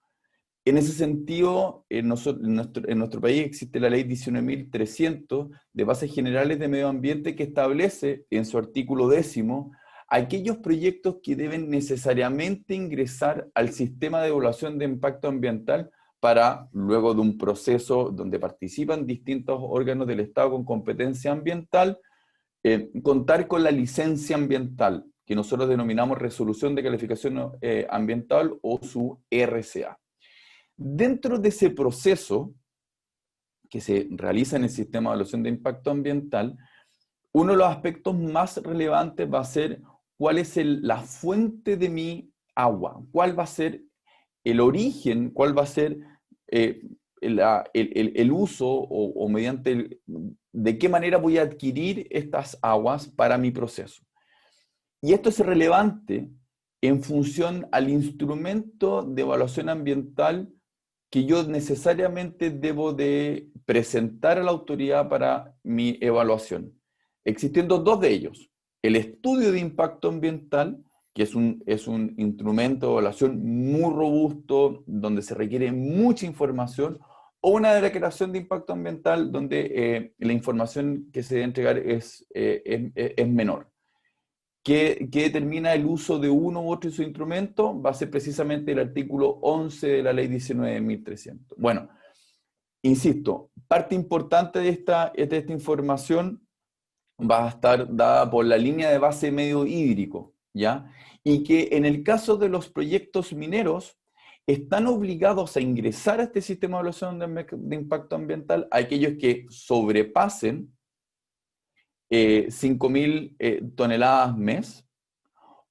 En ese sentido, en nuestro país existe la ley 19.300 de bases generales de medio ambiente que establece en su artículo 10 aquellos proyectos que deben necesariamente ingresar al sistema de evaluación de impacto ambiental para, luego de un proceso donde participan distintos órganos del Estado con competencia ambiental, contar con la licencia ambiental, que nosotros denominamos Resolución de Calificación Ambiental o su RCA. Dentro de ese proceso que se realiza en el sistema de evaluación de impacto ambiental, uno de los aspectos más relevantes va a ser cuál es la fuente de mi agua, cuál va a ser el origen, cuál va a ser el uso o mediante de qué manera voy a adquirir estas aguas para mi proceso. Y esto es relevante en función al instrumento de evaluación ambiental que yo necesariamente debo de presentar a la autoridad para mi evaluación. Existiendo dos de ellos. El estudio de impacto ambiental, que es un instrumento de evaluación muy robusto, donde se requiere mucha información, o una declaración de impacto ambiental, donde la información que se debe entregar es menor. ¿Qué determina el uso de uno u otro de su instrumento? Va a ser precisamente el artículo 11 de la ley 19.300. Bueno, insisto, parte importante de esta información va a estar dada por la línea de base medio hídrico, ¿ya? Y que en el caso de los proyectos mineros, están obligados a ingresar a este sistema de evaluación de impacto ambiental a aquellos que sobrepasen 5.000 toneladas mes,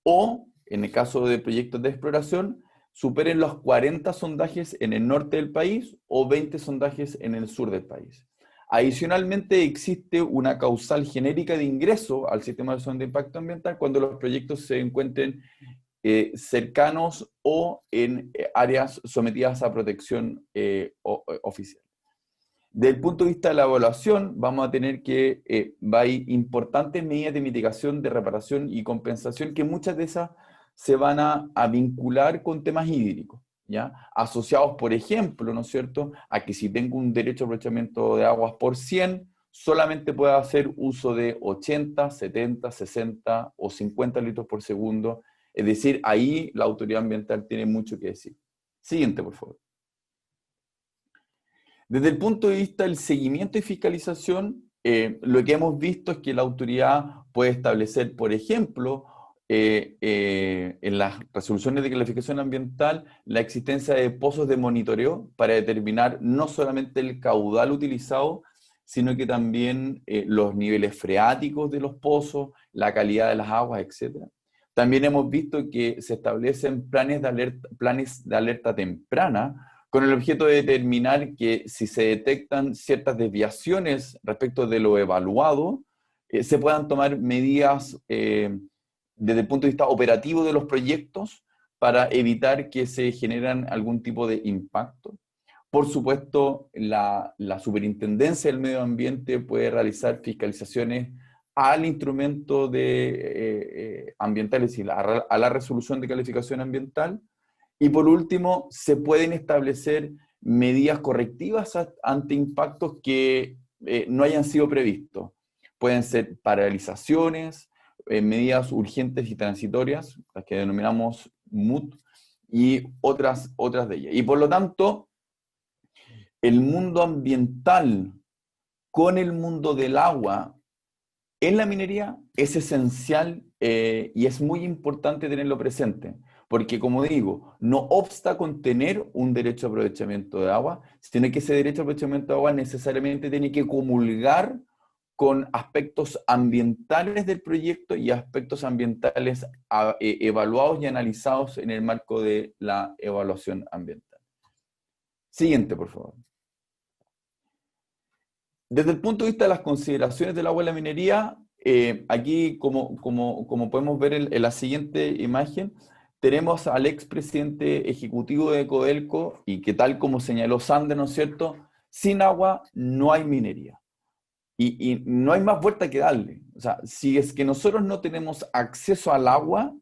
o, en el caso de proyectos de exploración, superen los 40 sondajes en el norte del país o 20 sondajes en el sur del país. Adicionalmente, existe una causal genérica de ingreso al sistema de evaluación de impacto ambiental cuando los proyectos se encuentren cercanos o en áreas sometidas a protección oficial. Desde el punto de vista de la evaluación, vamos a tener que hay importantes medidas de mitigación, de reparación y compensación, que muchas de esas se van a vincular con temas hídricos, ¿ya? Asociados, por ejemplo, ¿no es cierto?, a que si tengo un derecho de aprovechamiento de aguas por 100, solamente pueda hacer uso de 80, 70, 60 o 50 litros por segundo. Es decir, ahí la autoridad ambiental tiene mucho que decir. Siguiente, por favor. Desde el punto de vista del seguimiento y fiscalización, lo que hemos visto es que la autoridad puede establecer, por ejemplo, en las resoluciones de calificación ambiental, la existencia de pozos de monitoreo para determinar no solamente el caudal utilizado, sino que también los niveles freáticos de los pozos, la calidad de las aguas, etc. También hemos visto que se establecen planes de alerta temprana, con el objeto de determinar que si se detectan ciertas desviaciones respecto de lo evaluado, se puedan tomar medidas desde el punto de vista operativo de los proyectos para evitar que se generan algún tipo de impacto. Por supuesto, la Superintendencia del Medio Ambiente puede realizar fiscalizaciones al instrumento de ambiental, es decir, a la resolución de calificación ambiental. Y por último, se pueden establecer medidas correctivas ante impactos que no hayan sido previstos. Pueden ser paralizaciones, medidas urgentes y transitorias, las que denominamos MUT, y otras de ellas. Y por lo tanto, el mundo ambiental con el mundo del agua en la minería es esencial y es muy importante tenerlo presente. Porque, como digo, no obsta con tener un derecho a aprovechamiento de agua, sino que ese derecho a aprovechamiento de agua necesariamente tiene que comulgar con aspectos ambientales del proyecto y aspectos ambientales evaluados y analizados en el marco de la evaluación ambiental. Siguiente, por favor. Desde el punto de vista de las consideraciones del agua en la minería, aquí, como podemos ver en la siguiente imagen, tenemos al expresidente ejecutivo de Codelco, y que tal como señaló Sander, ¿no es cierto?, sin agua no hay minería. Y no hay más vuelta que darle. O sea, si es que nosotros no tenemos acceso al agua,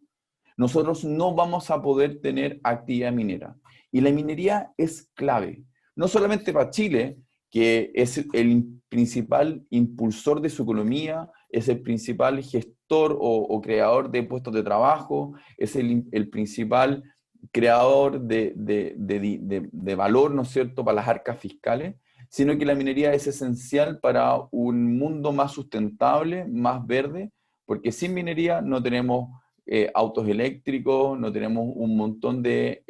nosotros no vamos a poder tener actividad minera. Y la minería es clave, no solamente para Chile, que es el principal impulsor de su economía, es el principal gestor o creador de puestos de trabajo, es el principal creador de valor, ¿no es cierto?, para las arcas fiscales, sino que la minería es esencial para un mundo más sustentable, más verde, porque sin minería no tenemos autos eléctricos, no tenemos un montón de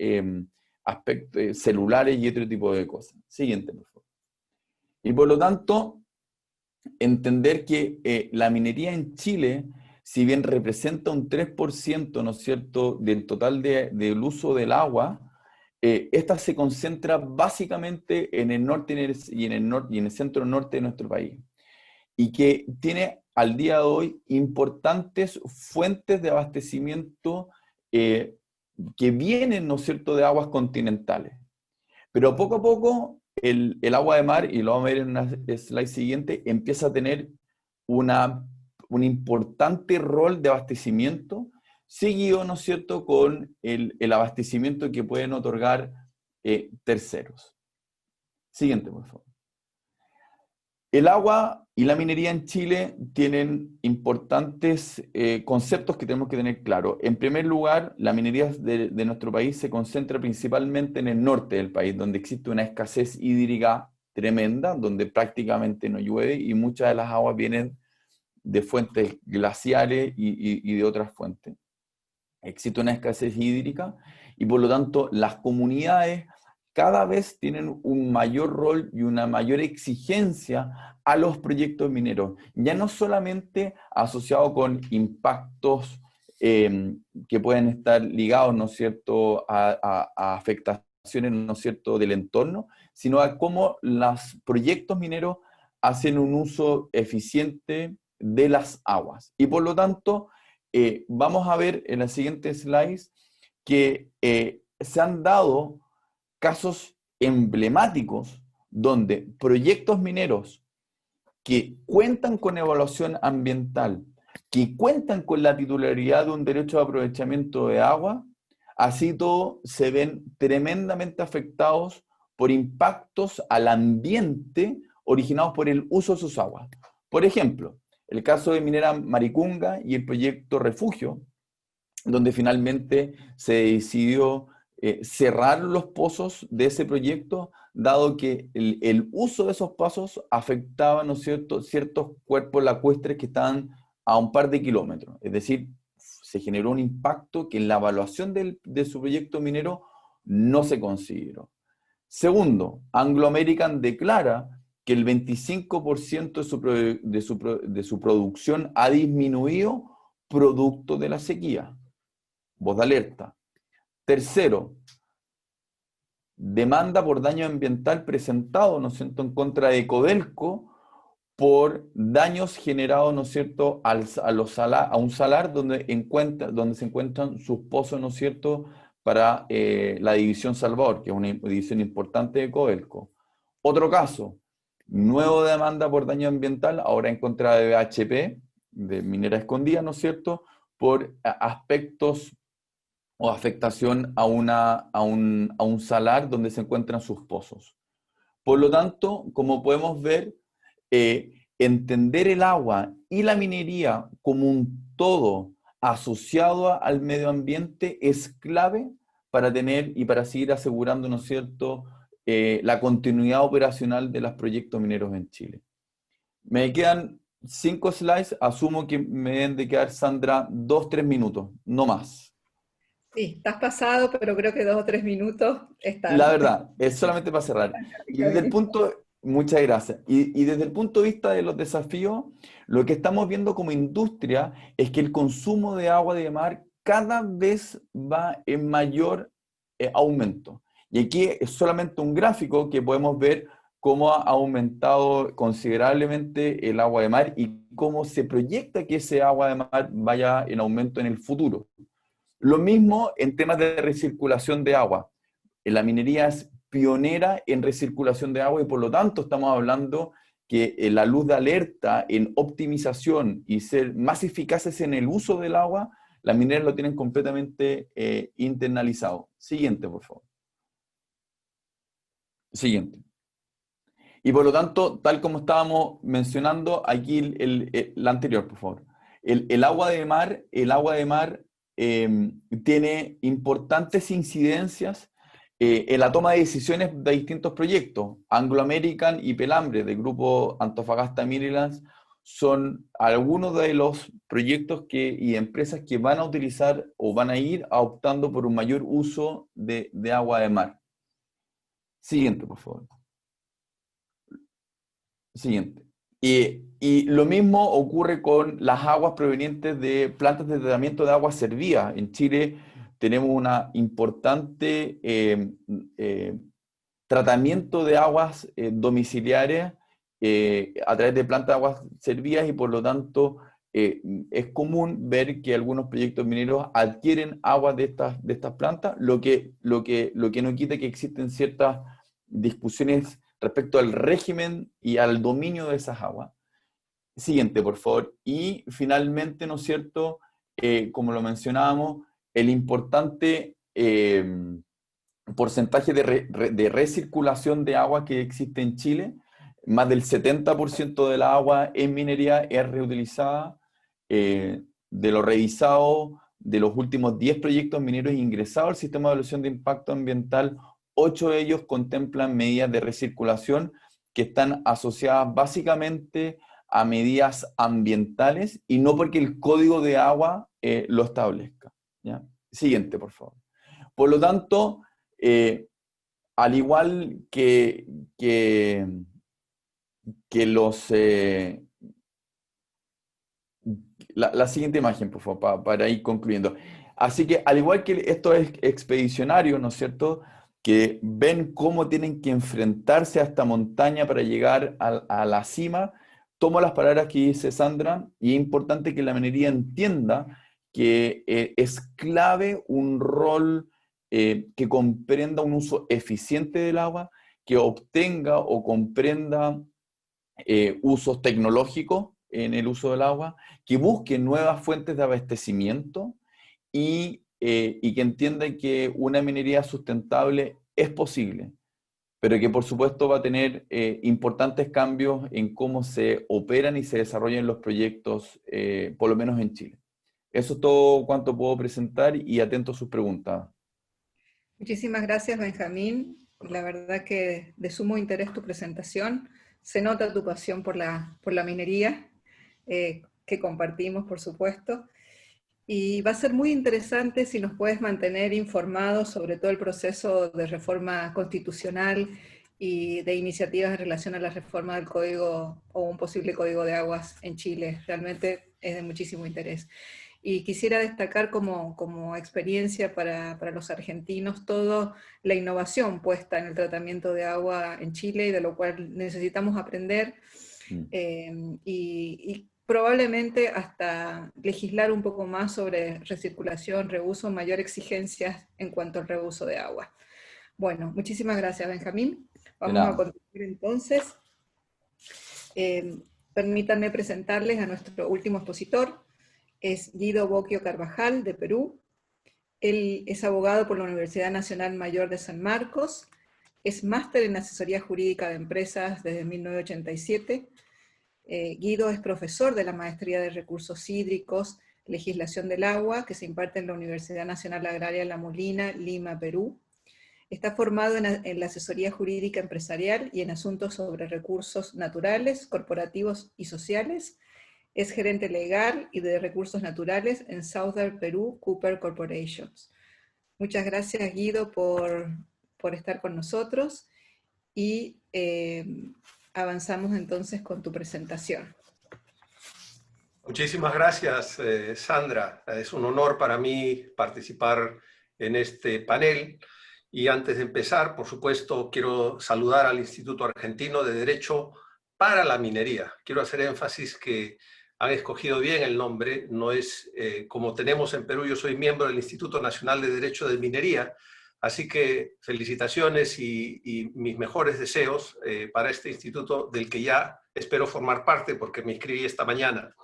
aspectos celulares y otro tipo de cosas. Siguiente, por favor. Y por lo tanto, entender que la minería en Chile, si bien representa un 3%, ¿no es cierto?, del total del uso del agua, esta se concentra básicamente en el norte y en el centro norte de nuestro país, y que tiene al día de hoy importantes fuentes de abastecimiento que vienen, ¿no es cierto?, de aguas continentales. Pero poco a poco el agua de mar, y lo vamos a ver en una slide siguiente, empieza a tener un importante rol de abastecimiento, seguido, ¿no es cierto?, con el abastecimiento que pueden otorgar terceros. Siguiente, por favor. El agua y la minería en Chile tienen importantes conceptos que tenemos que tener claro. En primer lugar, la minería de nuestro país se concentra principalmente en el norte del país, donde existe una escasez hídrica tremenda, donde prácticamente no llueve y muchas de las aguas vienen de fuentes glaciares y de otras fuentes. Existe una escasez hídrica y por lo tanto las comunidades cada vez tienen un mayor rol y una mayor exigencia a los proyectos mineros, ya no solamente asociados con impactos que pueden estar ligados, ¿no es cierto?, a afectaciones, ¿no es cierto?, del entorno, sino a cómo los proyectos mineros hacen un uso eficiente de las aguas. Y por lo tanto, vamos a ver en las siguientes slides que se han dado casos emblemáticos donde proyectos mineros que cuentan con evaluación ambiental, que cuentan con la titularidad de un derecho de aprovechamiento de agua, así todo se ven tremendamente afectados por impactos al ambiente originados por el uso de sus aguas. Por ejemplo, el caso de Minera Maricunga y el proyecto Refugio, donde finalmente se decidió cerrar los pozos de ese proyecto, dado que el uso de esos pozos afectaba, ¿no es cierto?, ciertos cuerpos lacustres que estaban a un par de kilómetros. Es decir, se generó un impacto que en la evaluación de su proyecto minero no se consideró. Segundo, Anglo American declara que el 25% de su producción ha disminuido producto de la sequía. Voz de alerta. Tercero, demanda por daño ambiental presentado, ¿no es cierto?, en contra de Codelco por daños generados, ¿no es cierto?, a un salar donde se encuentran sus pozos, ¿no es cierto?, para la división Salvador, que es una división importante de Codelco. Otro caso, nuevo demanda por daño ambiental, ahora en contra de BHP, de Minera Escondida, ¿no es cierto?, por aspectos o afectación a un salar donde se encuentran sus pozos. Por lo tanto, como podemos ver, entender el agua y la minería como un todo asociado al medio ambiente es clave para tener y para seguir asegurando, ¿no es cierto?, la continuidad operacional de los proyectos mineros en Chile. Me quedan 5 slides, asumo que me deben de quedar, Sandra, 2-3 minutos, no más. Sí, estás pasado, pero creo que 2 o 3 minutos están. La verdad, es solamente para cerrar. Y desde el punto, muchas gracias. Y desde el punto de vista de los desafíos, lo que estamos viendo como industria es que el consumo de agua de mar cada vez va en mayor aumento. Y aquí es solamente un gráfico que podemos ver cómo ha aumentado considerablemente el agua de mar y cómo se proyecta que ese agua de mar vaya en aumento en el futuro. Lo mismo en temas de recirculación de agua. La minería es pionera en recirculación de agua y por lo tanto estamos hablando que la luz de alerta en optimización y ser más eficaces en el uso del agua, las mineras lo tienen completamente internalizado. Siguiente, por favor. Siguiente. Y por lo tanto, tal como estábamos mencionando aquí la anterior, por favor. El agua de mar tiene importantes incidencias en la toma de decisiones de distintos proyectos. Anglo American y Pelambre, del grupo Antofagasta Minerals, son algunos de los proyectos y empresas que van a utilizar o van a ir optando por un mayor uso de agua de mar. Siguiente, por favor. Siguiente. Y lo mismo ocurre con las aguas provenientes de plantas de tratamiento de aguas servidas. En Chile tenemos una importante tratamiento de aguas domiciliarias a través de plantas de aguas servidas, y por lo tanto es común ver que algunos proyectos mineros adquieren aguas de estas plantas, lo que no quita que existen ciertas discusiones respecto al régimen y al dominio de esas aguas. Siguiente, por favor. Y finalmente, ¿no es cierto?, como lo mencionábamos, el importante porcentaje de recirculación de agua que existe en Chile. Más del 70% de la agua en minería es reutilizada. De lo revisado de los últimos 10 proyectos mineros ingresados al sistema de evaluación de impacto ambiental, 8 de ellos contemplan medidas de recirculación que están asociadas básicamente a medidas ambientales y no porque el código de agua lo establezca, ¿ya? Siguiente, por favor. Por lo tanto, al igual que los... la siguiente imagen, por favor, para ir concluyendo. Así que, al igual que estos expedicionarios, ¿no es cierto?, que ven cómo tienen que enfrentarse a esta montaña para llegar a la cima, tomo las palabras que dice Sandra, y es importante que la minería entienda que es clave un rol que comprenda un uso eficiente del agua, que obtenga o comprenda usos tecnológicos en el uso del agua, que busque nuevas fuentes de abastecimiento y que entienda que una minería sustentable es posible, pero que por supuesto va a tener importantes cambios en cómo se operan y se desarrollan los proyectos, por lo menos en Chile. Eso es todo cuanto puedo presentar y atento a sus preguntas. Muchísimas gracias, Benjamín. La verdad que de sumo interés tu presentación. Se nota tu pasión por la minería, que compartimos, por supuesto. Y va a ser muy interesante si nos puedes mantener informados sobre todo el proceso de reforma constitucional y de iniciativas en relación a la reforma del código o un posible código de aguas en Chile. Realmente es de muchísimo interés. Y quisiera destacar como experiencia para los argentinos toda la innovación puesta en el tratamiento de agua en Chile y de lo cual necesitamos aprender y probablemente hasta legislar un poco más sobre recirculación, reuso, mayor exigencias en cuanto al reuso de agua. Bueno, muchísimas gracias, Benjamín. Vamos a continuar entonces. Permítanme presentarles a nuestro último expositor. Es Guido Bocchio Carvajal, de Perú. Él es abogado por la Universidad Nacional Mayor de San Marcos, es máster en asesoría jurídica de empresas desde 1987. Guido es profesor de la Maestría de Recursos Hídricos, Legislación del Agua, que se imparte en la Universidad Nacional Agraria La Molina, Lima, Perú. Está formado en la asesoría jurídica empresarial y en asuntos sobre recursos naturales, corporativos y sociales. Es gerente legal y de recursos naturales en Southern Perú Cooper Corporations. Muchas gracias, Guido, por estar con nosotros y avanzamos entonces con tu presentación. Muchísimas gracias, Sandra. Es un honor para mí participar en este panel. Y antes de empezar, por supuesto, quiero saludar al Instituto Argentino de Derecho para la Minería. Quiero hacer énfasis que han escogido bien el nombre, no es como tenemos en Perú. Yo soy miembro del Instituto Nacional de Derecho de Minería, así que felicitaciones y mis mejores deseos para este instituto del que ya espero formar parte porque me inscribí esta mañana.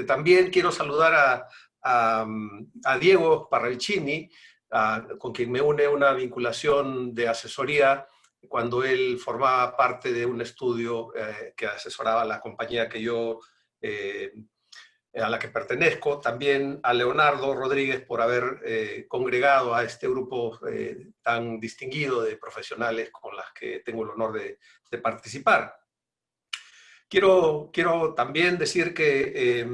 También quiero saludar a Diego Parravicini, con quien me une una vinculación de asesoría cuando él formaba parte de un estudio que asesoraba la compañía que yo a la que pertenezco, también a Leonardo Rodríguez por haber congregado a este grupo tan distinguido de profesionales con las que tengo el honor de participar. Quiero también decir que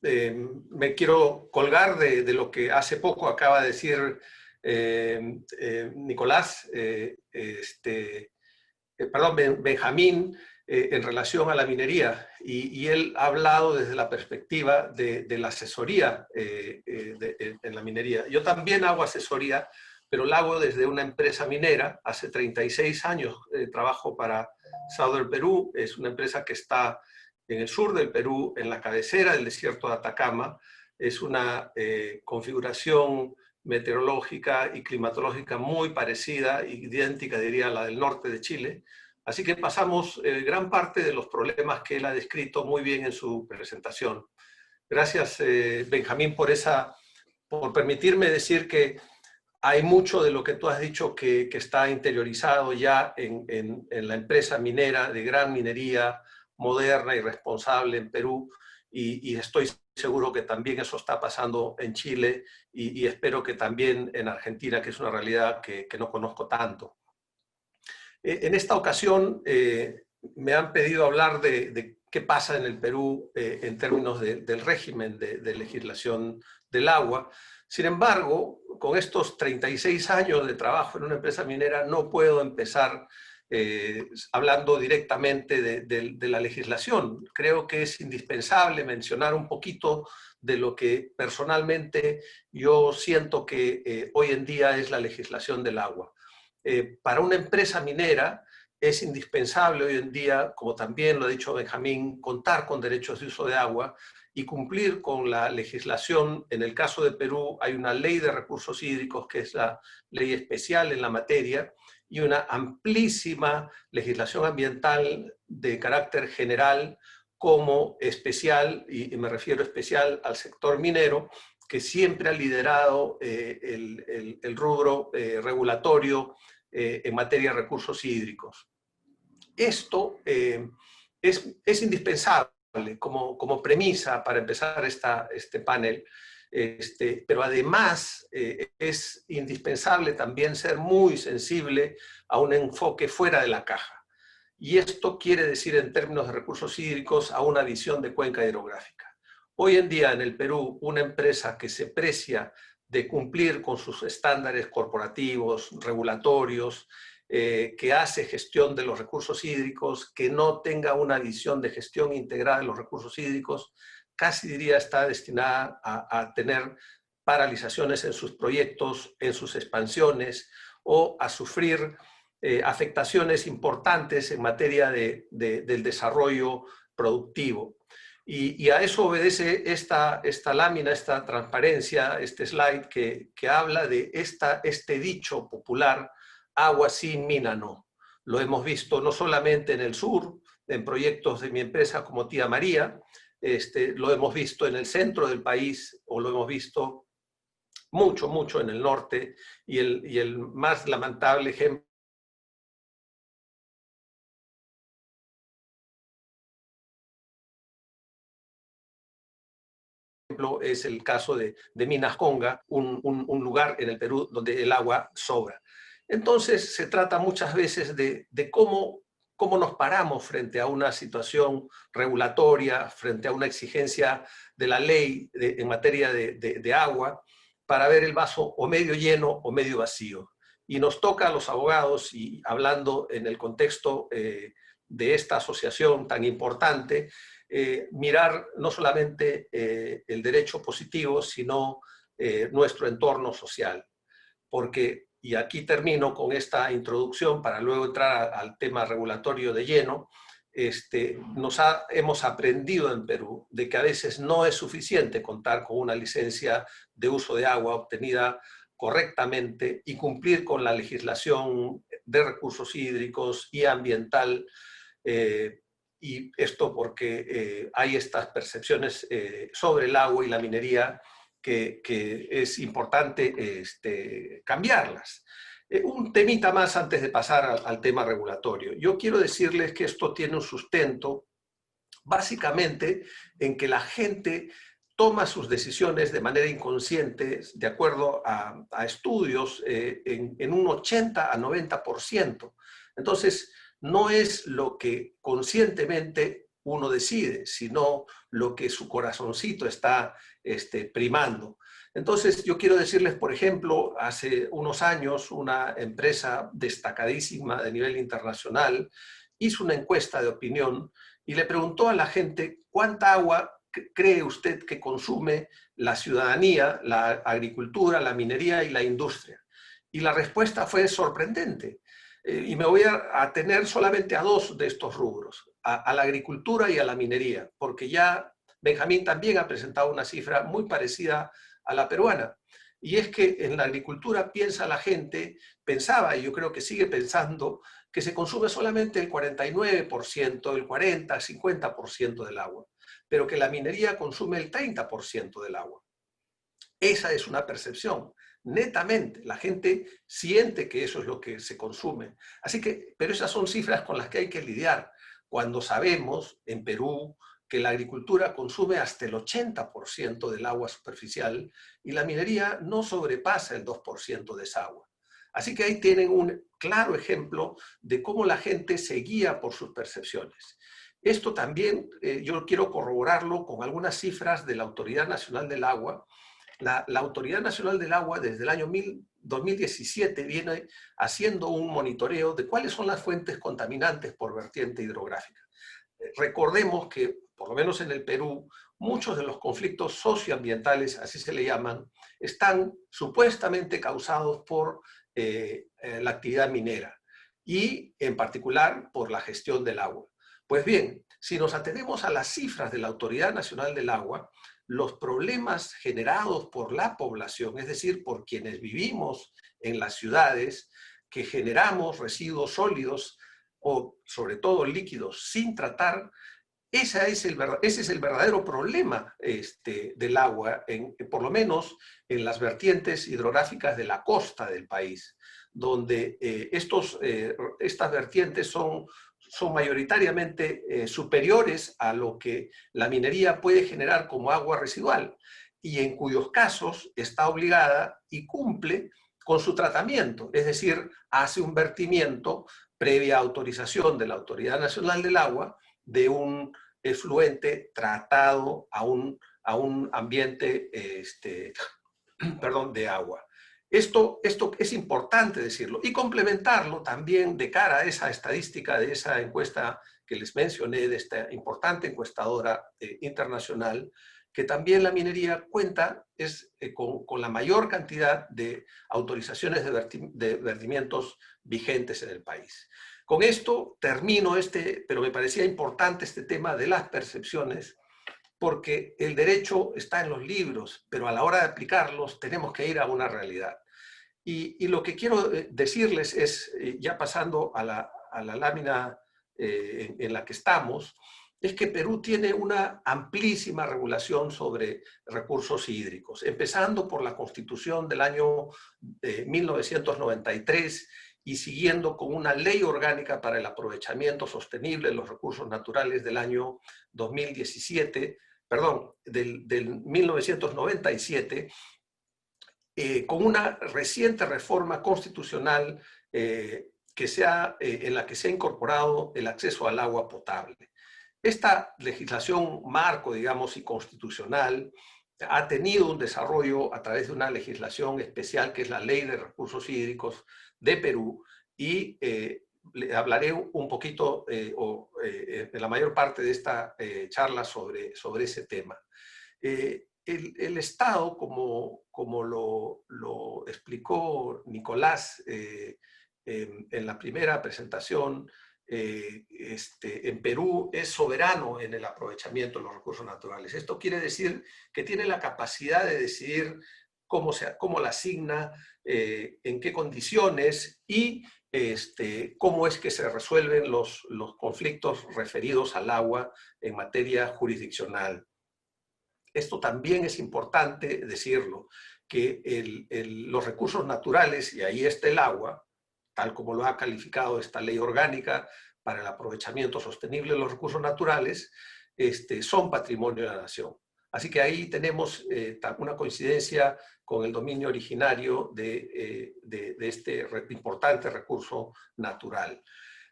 me quiero colgar de lo que hace poco acaba de decir Nicolás, Benjamín, en relación a la minería. Y él ha hablado desde la perspectiva de la asesoría en la minería. Yo también hago asesoría, pero la hago desde una empresa minera. Hace 36 años trabajo para Southern Perú. Es una empresa que está en el sur del Perú, en la cabecera del desierto de Atacama. Es una configuración meteorológica y climatológica muy parecida, idéntica diría a la del norte de Chile. Así que pasamos gran parte de los problemas que él ha descrito muy bien en su presentación. Gracias, Benjamín, por permitirme decir que hay mucho de lo que tú has dicho que está interiorizado ya en la empresa minera, de gran minería, moderna y responsable en Perú, y estoy seguro que también eso está pasando en Chile y espero que también en Argentina, que es una realidad que no conozco tanto. En esta ocasión me han pedido hablar de qué pasa en el Perú en términos del régimen de legislación del agua. Sin embargo, con estos 36 años de trabajo en una empresa minera, no puedo empezar hablando directamente de la legislación. Creo que es indispensable mencionar un poquito de lo que personalmente yo siento que hoy en día es la legislación del agua. Para una empresa minera es indispensable hoy en día, como también lo ha dicho Benjamín, contar con derechos de uso de agua y cumplir con la legislación. En el caso de Perú hay una ley de recursos hídricos que es la ley especial en la materia y una amplísima legislación ambiental de carácter general como especial, y me refiero especial al sector minero, que siempre ha liderado el rubro regulatorio en materia de recursos hídricos. Esto es indispensable como premisa para empezar este panel, pero además es indispensable también ser muy sensible a un enfoque fuera de la caja. Y esto quiere decir, en términos de recursos hídricos, a una visión de cuenca hidrográfica. Hoy en día en el Perú, una empresa que se precia de cumplir con sus estándares corporativos, regulatorios, que hace gestión de los recursos hídricos, que no tenga una visión de gestión integrada de los recursos hídricos, casi diría está destinada a tener paralizaciones en sus proyectos, en sus expansiones, o a sufrir afectaciones importantes en materia del desarrollo productivo. Y a eso obedece esta lámina, esta transparencia, este slide que habla de este dicho popular: agua sí, mina no. Lo hemos visto no solamente en el sur, en proyectos de mi empresa como Tía María, lo hemos visto en el centro del país, o lo hemos visto mucho en el norte, y el más lamentable ejemplo es el caso de Minas Conga, un lugar en el Perú donde el agua sobra. Entonces se trata muchas veces de cómo nos paramos frente a una situación regulatoria, frente a una exigencia de la ley en materia de agua, para ver el vaso o medio lleno o medio vacío. Y nos toca a los abogados, y hablando en el contexto de esta asociación tan importante, mirar no solamente el derecho positivo, sino nuestro entorno social. Porque, y aquí termino con esta introducción para luego entrar al tema regulatorio de lleno, hemos aprendido en Perú de que a veces no es suficiente contar con una licencia de uso de agua obtenida correctamente y cumplir con la legislación de recursos hídricos y ambiental, y esto porque hay estas percepciones sobre el agua y la minería que es importante cambiarlas. Un temita más antes de pasar al tema regulatorio. Yo quiero decirles que esto tiene un sustento básicamente en que la gente toma sus decisiones de manera inconsciente, de acuerdo a estudios, en un 80 a 90%. Entonces, no es lo que conscientemente uno decide, sino lo que su corazoncito está primando. Entonces, yo quiero decirles, por ejemplo, hace unos años una empresa destacadísima de nivel internacional hizo una encuesta de opinión y le preguntó a la gente cuánta agua cree usted que consume la ciudadanía, la agricultura, la minería y la industria. Y la respuesta fue sorprendente. Y me voy a atener solamente a dos de estos rubros, a la agricultura y a la minería, porque ya Benjamín también ha presentado una cifra muy parecida a la peruana. Y es que en la agricultura pensaba, y yo creo que sigue pensando, que se consume solamente el 49%, el 40%, 50% del agua, pero que la minería consume el 30% del agua. Esa es una percepción. Netamente, la gente siente que eso es lo que se consume. Así que, pero esas son cifras con las que hay que lidiar. Cuando sabemos, en Perú, que la agricultura consume hasta el 80% del agua superficial y la minería no sobrepasa el 2% de esa agua. Así que ahí tienen un claro ejemplo de cómo la gente se guía por sus percepciones. Esto también yo quiero corroborarlo con algunas cifras de la Autoridad Nacional del Agua. La Autoridad Nacional del Agua desde el año 2017 viene haciendo un monitoreo de cuáles son las fuentes contaminantes por vertiente hidrográfica. Recordemos que, por lo menos en el Perú, muchos de los conflictos socioambientales, así se le llaman, están supuestamente causados por la actividad minera y, en particular, por la gestión del agua. Pues bien, si nos atenemos a las cifras de la Autoridad Nacional del Agua, los problemas generados por la población, es decir, por quienes vivimos en las ciudades, que generamos residuos sólidos o sobre todo líquidos sin tratar, ese es el verdadero problema del agua, por lo menos en las vertientes hidrográficas de la costa del país, donde estas vertientes son mayoritariamente superiores a lo que la minería puede generar como agua residual y en cuyos casos está obligada y cumple con su tratamiento, es decir, hace un vertimiento previa autorización de la Autoridad Nacional del Agua de un efluente tratado a un ambiente de agua. Esto es importante decirlo y complementarlo también de cara a esa estadística de esa encuesta que les mencioné, de esta importante encuestadora internacional, que también la minería cuenta con la mayor cantidad de autorizaciones de vertimientos vigentes en el país. Con esto termino pero me parecía importante este tema de las percepciones, porque el derecho está en los libros, pero a la hora de aplicarlos tenemos que ir a una realidad. Y lo que quiero decirles es, ya pasando a la lámina en la que estamos, es que Perú tiene una amplísima regulación sobre recursos hídricos, empezando por la Constitución del año 1993 y siguiendo con una ley orgánica para el aprovechamiento sostenible de los recursos naturales del año 2017, perdón, del 1997, con una reciente reforma constitucional en la que se ha incorporado el acceso al agua potable. Esta legislación marco, digamos, y constitucional ha tenido un desarrollo a través de una legislación especial que es la Ley de Recursos Hídricos de Perú y le hablaré un poquito en la mayor parte de esta charla sobre ese tema. El Estado, como lo explicó Nicolás en la primera presentación, en Perú es soberano en el aprovechamiento de los recursos naturales. Esto quiere decir que tiene la capacidad de decidir cómo la asigna, en qué condiciones y cómo es que se resuelven los conflictos referidos al agua en materia jurisdiccional. Esto también es importante decirlo, que los recursos naturales, y ahí está el agua, tal como lo ha calificado esta ley orgánica para el aprovechamiento sostenible de los recursos naturales, son patrimonio de la nación. Así que ahí tenemos una coincidencia con el dominio originario de este importante recurso natural.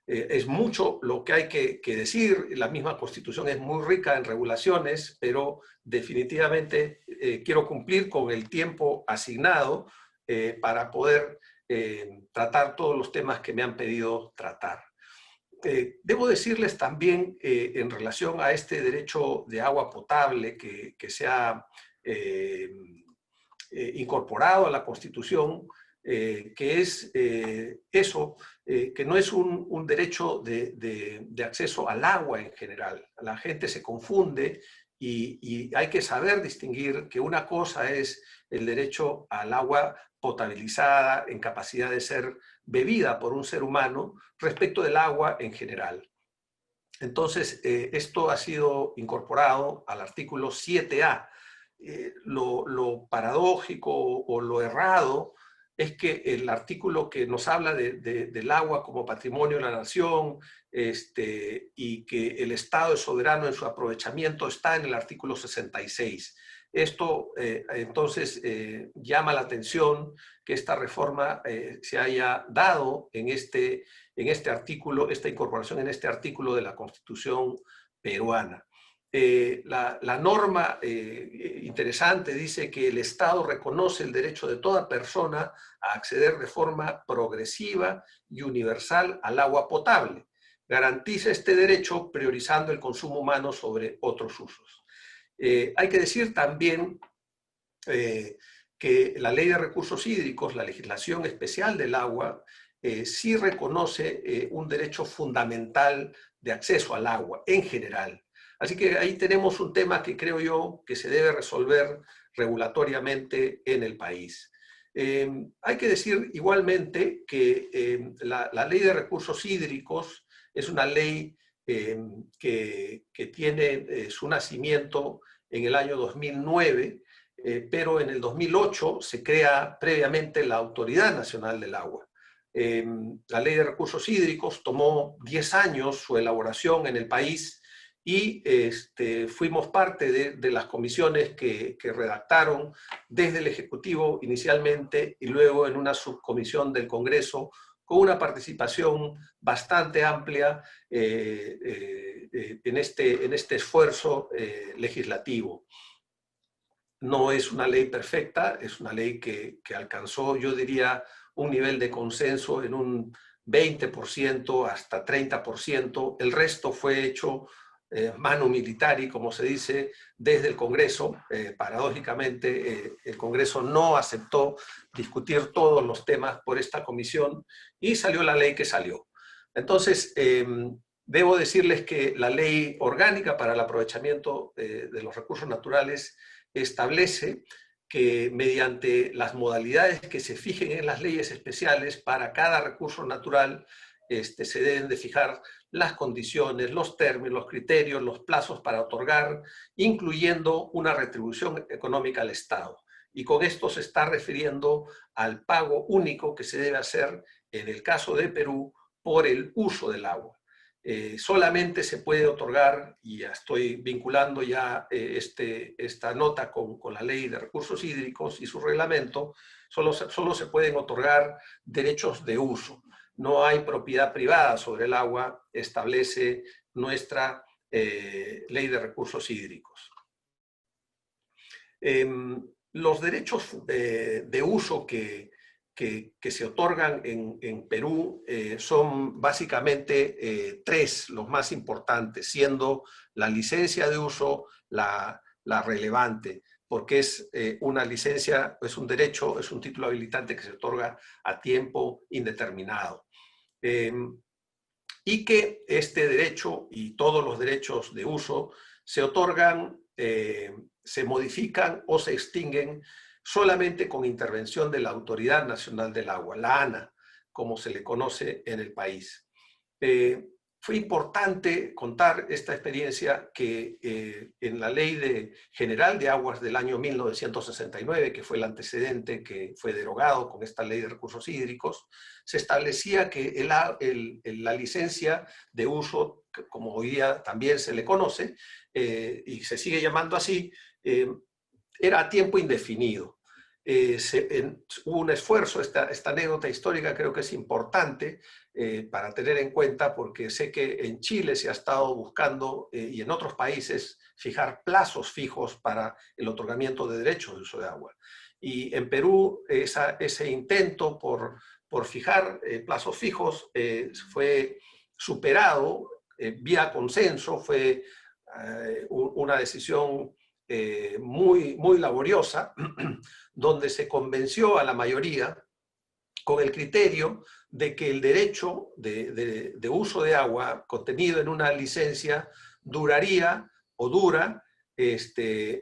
Es mucho lo que hay que decir, la misma Constitución es muy rica en regulaciones, pero definitivamente quiero cumplir con el tiempo asignado para poder tratar todos los temas que me han pedido tratar. Debo decirles también en relación a este derecho de agua potable que se ha incorporado a la Constitución, que es eso, que no es un derecho de acceso al agua en general. La gente se confunde y hay que saber distinguir que una cosa es el derecho al agua potabilizada en capacidad de ser bebida por un ser humano respecto del agua en general. Entonces, esto ha sido incorporado al artículo 7A. Lo paradójico o lo errado es que el artículo que nos habla del agua como patrimonio de la nación y que el Estado es soberano en su aprovechamiento está en el artículo 66. Esto entonces llama la atención que esta reforma se haya dado en este artículo, esta incorporación en este artículo de la Constitución peruana. La norma interesante dice que el Estado reconoce el derecho de toda persona a acceder de forma progresiva y universal al agua potable. Garantiza este derecho priorizando el consumo humano sobre otros usos. Hay que decir también que la Ley de Recursos Hídricos, la legislación especial del agua, sí reconoce un derecho fundamental de acceso al agua en general. Así que ahí tenemos un tema que creo yo que se debe resolver regulatoriamente en el país. Hay que decir igualmente que la Ley de Recursos Hídricos es una ley que tiene su nacimiento en el año 2009, pero en el 2008 se crea previamente la Autoridad Nacional del Agua. La Ley de Recursos Hídricos tomó 10 años su elaboración en el país y fuimos parte de las comisiones que redactaron desde el Ejecutivo inicialmente y luego en una subcomisión del Congreso con una participación bastante amplia en este esfuerzo legislativo. No es una ley perfecta, es una ley que alcanzó, yo diría, un nivel de consenso en un 20% hasta 30%. El resto fue hecho manu militari, como se dice, desde el Congreso. Paradójicamente, el Congreso no aceptó discutir todos los temas por esta comisión y salió la ley que salió. Entonces, debo decirles que la ley orgánica para el aprovechamiento de los recursos naturales establece que mediante las modalidades que se fijen en las leyes especiales para cada recurso natural, se deben de fijar las condiciones, los términos, los criterios, los plazos para otorgar, incluyendo una retribución económica al Estado. Y con esto se está refiriendo al pago único que se debe hacer en el caso de Perú por el uso del agua. Solamente se puede otorgar, y ya estoy vinculando ya esta nota con la Ley de Recursos Hídricos y su reglamento, solo se pueden otorgar derechos de uso. No hay propiedad privada sobre el agua, establece nuestra Ley de Recursos Hídricos. Los derechos de uso que se otorgan en Perú son básicamente tres, los más importantes, siendo la licencia de uso la relevante, porque es una licencia, es un derecho, es un título habilitante que se otorga a tiempo indeterminado. Y que este derecho y todos los derechos de uso se otorgan, se modifican o se extinguen solamente con intervención de la Autoridad Nacional del Agua, la ANA, como se le conoce en el país. Fue importante contar esta experiencia que en la Ley General de Aguas del año 1969, que fue el antecedente que fue derogado con esta Ley de Recursos Hídricos, se establecía que la licencia de uso, como hoy día también se le conoce, y se sigue llamando así, era a tiempo indefinido. hubo un esfuerzo, esta anécdota histórica creo que es importante para tener en cuenta, porque sé que en Chile se ha estado buscando, y en otros países, fijar plazos fijos para el otorgamiento de derechos de uso de agua. Y en Perú ese intento por fijar plazos fijos fue superado vía consenso, fue una decisión muy laboriosa, donde se convenció a la mayoría con el criterio de que el derecho de uso de agua contenido en una licencia duraría o dura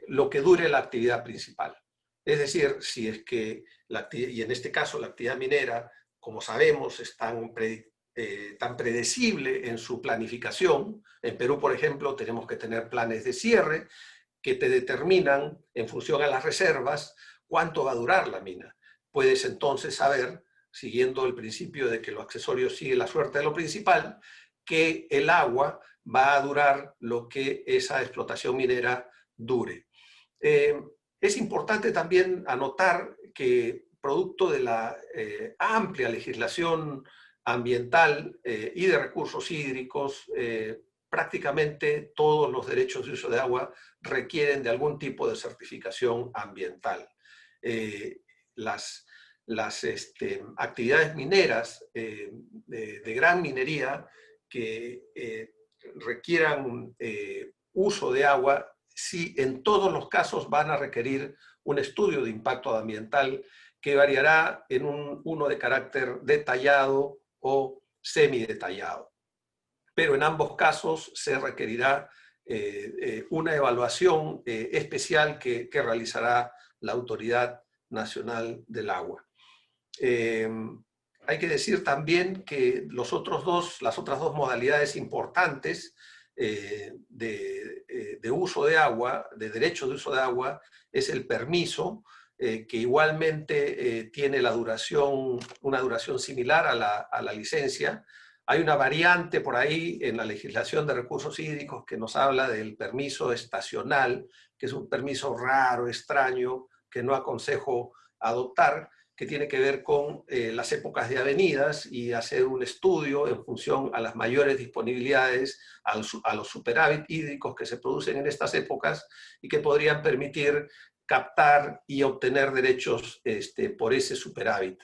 lo que dure la actividad principal. Es decir, si es que, y en este caso la actividad minera, como sabemos, es tan predecible en su planificación. En Perú, por ejemplo, tenemos que tener planes de cierre que te determinan, en función a las reservas, cuánto va a durar la mina. Puedes entonces saber, siguiendo el principio de que lo accesorio sigue la suerte de lo principal, que el agua va a durar lo que esa explotación minera dure. Es importante también anotar que, producto de la amplia legislación ambiental y de recursos hídricos, prácticamente todos los derechos de uso de agua requieren de algún tipo de certificación ambiental. Las actividades mineras de gran minería que requieran uso de agua, sí, en todos los casos van a requerir un estudio de impacto ambiental que variará en uno de carácter detallado o semidetallado. Pero en ambos casos se requerirá una evaluación especial que realizará la Autoridad Nacional del Agua. Hay que decir también que las otras dos modalidades importantes de uso de agua, de derechos de uso de agua, es el permiso, que igualmente tiene una duración similar a la licencia. Hay una variante por ahí en la legislación de recursos hídricos que nos habla del permiso estacional, que es un permiso raro, extraño, que no aconsejo adoptar, que tiene que ver con las épocas de avenidas y hacer un estudio en función a las mayores disponibilidades, a los superávit hídricos que se producen en estas épocas y que podrían permitir captar y obtener derechos por ese superávit.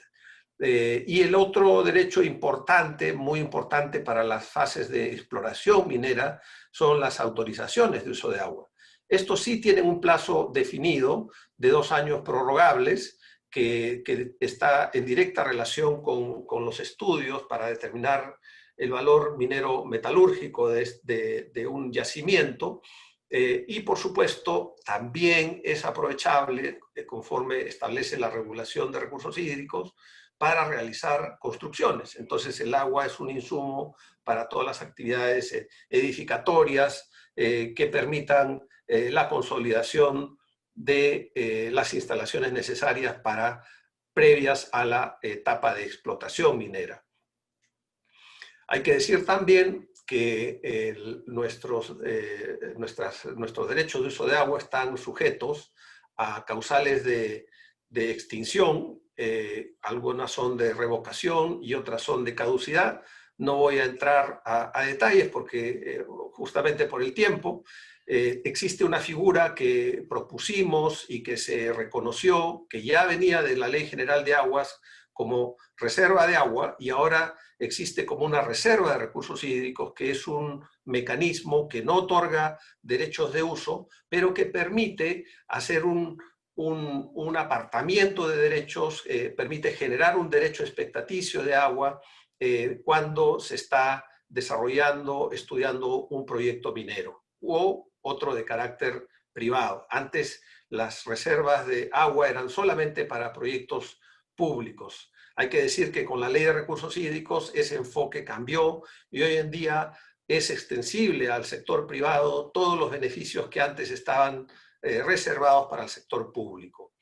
Y el otro derecho importante, muy importante para las fases de exploración minera, son las autorizaciones de uso de agua. Estos sí tienen un plazo definido de 2 años prorrogables, que está en directa relación con los estudios para determinar el valor minero metalúrgico de un yacimiento. Y por supuesto también es aprovechable, conforme establece la regulación de recursos hídricos, para realizar construcciones. Entonces el agua es un insumo para todas las actividades edificatorias que permitan la consolidación de las instalaciones necesarias previas a la etapa de explotación minera. Hay que decir también que nuestros derechos de uso de agua están sujetos a causales de extinción. Algunas son de revocación y otras son de caducidad. No voy a entrar a detalles porque justamente por el tiempo. Existe una figura que propusimos y que se reconoció, que ya venía de la Ley General de Aguas como reserva de agua, y ahora existe como una reserva de recursos hídricos, que es un mecanismo que no otorga derechos de uso, pero que permite hacer un apartamiento de derechos, permite generar un derecho expectaticio de agua cuando se está desarrollando, estudiando un proyecto minero o otro de carácter privado. Antes las reservas de agua eran solamente para proyectos públicos. Hay que decir que con la Ley de Recursos Hídricos ese enfoque cambió y hoy en día es extensible al sector privado todos los beneficios que antes estaban reservados para el sector público.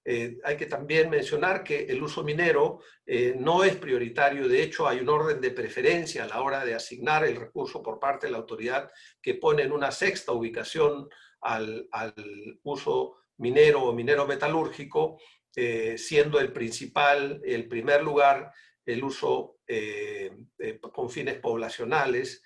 Hay que también mencionar que el uso minero no es prioritario. De hecho, hay un orden de preferencia a la hora de asignar el recurso por parte de la autoridad, que pone en una sexta ubicación al uso minero o minero metalúrgico, siendo el primer lugar, el uso con fines poblacionales,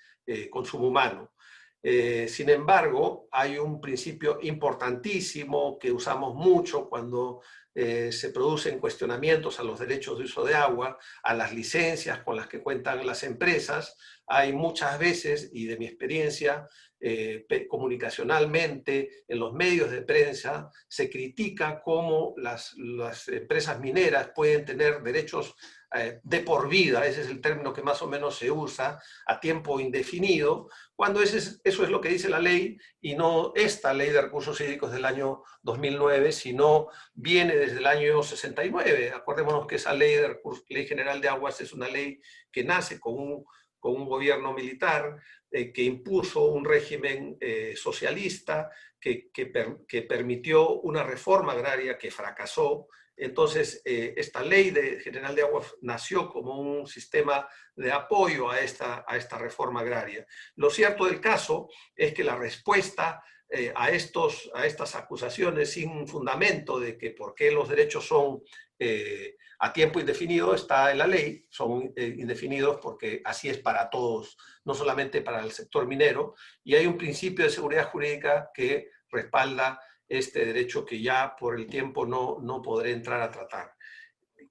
consumo humano. Sin embargo, hay un principio importantísimo que usamos mucho cuando se producen cuestionamientos a los derechos de uso de agua, a las licencias con las que cuentan las empresas. Hay muchas veces, y de mi experiencia, comunicacionalmente, en los medios de prensa, se critica cómo las empresas mineras pueden tener derechos de por vida, ese es el término que más o menos se usa, a tiempo indefinido, cuando eso es lo que dice la ley, y no esta ley de recursos hídricos del año 2009, sino viene desde el año 69. Acordémonos que esa ley general de aguas es una ley que nace con un gobierno militar, que impuso un régimen socialista, que permitió una reforma agraria que fracasó. Entonces, esta ley general de aguas nació como un sistema de apoyo a esta reforma agraria. Lo cierto del caso es que la respuesta a estas acusaciones sin fundamento de que por qué los derechos son a tiempo indefinido está en la ley, son indefinidos porque así es para todos, no solamente para el sector minero, y hay un principio de seguridad jurídica que respalda este derecho que ya por el tiempo no podré entrar a tratar.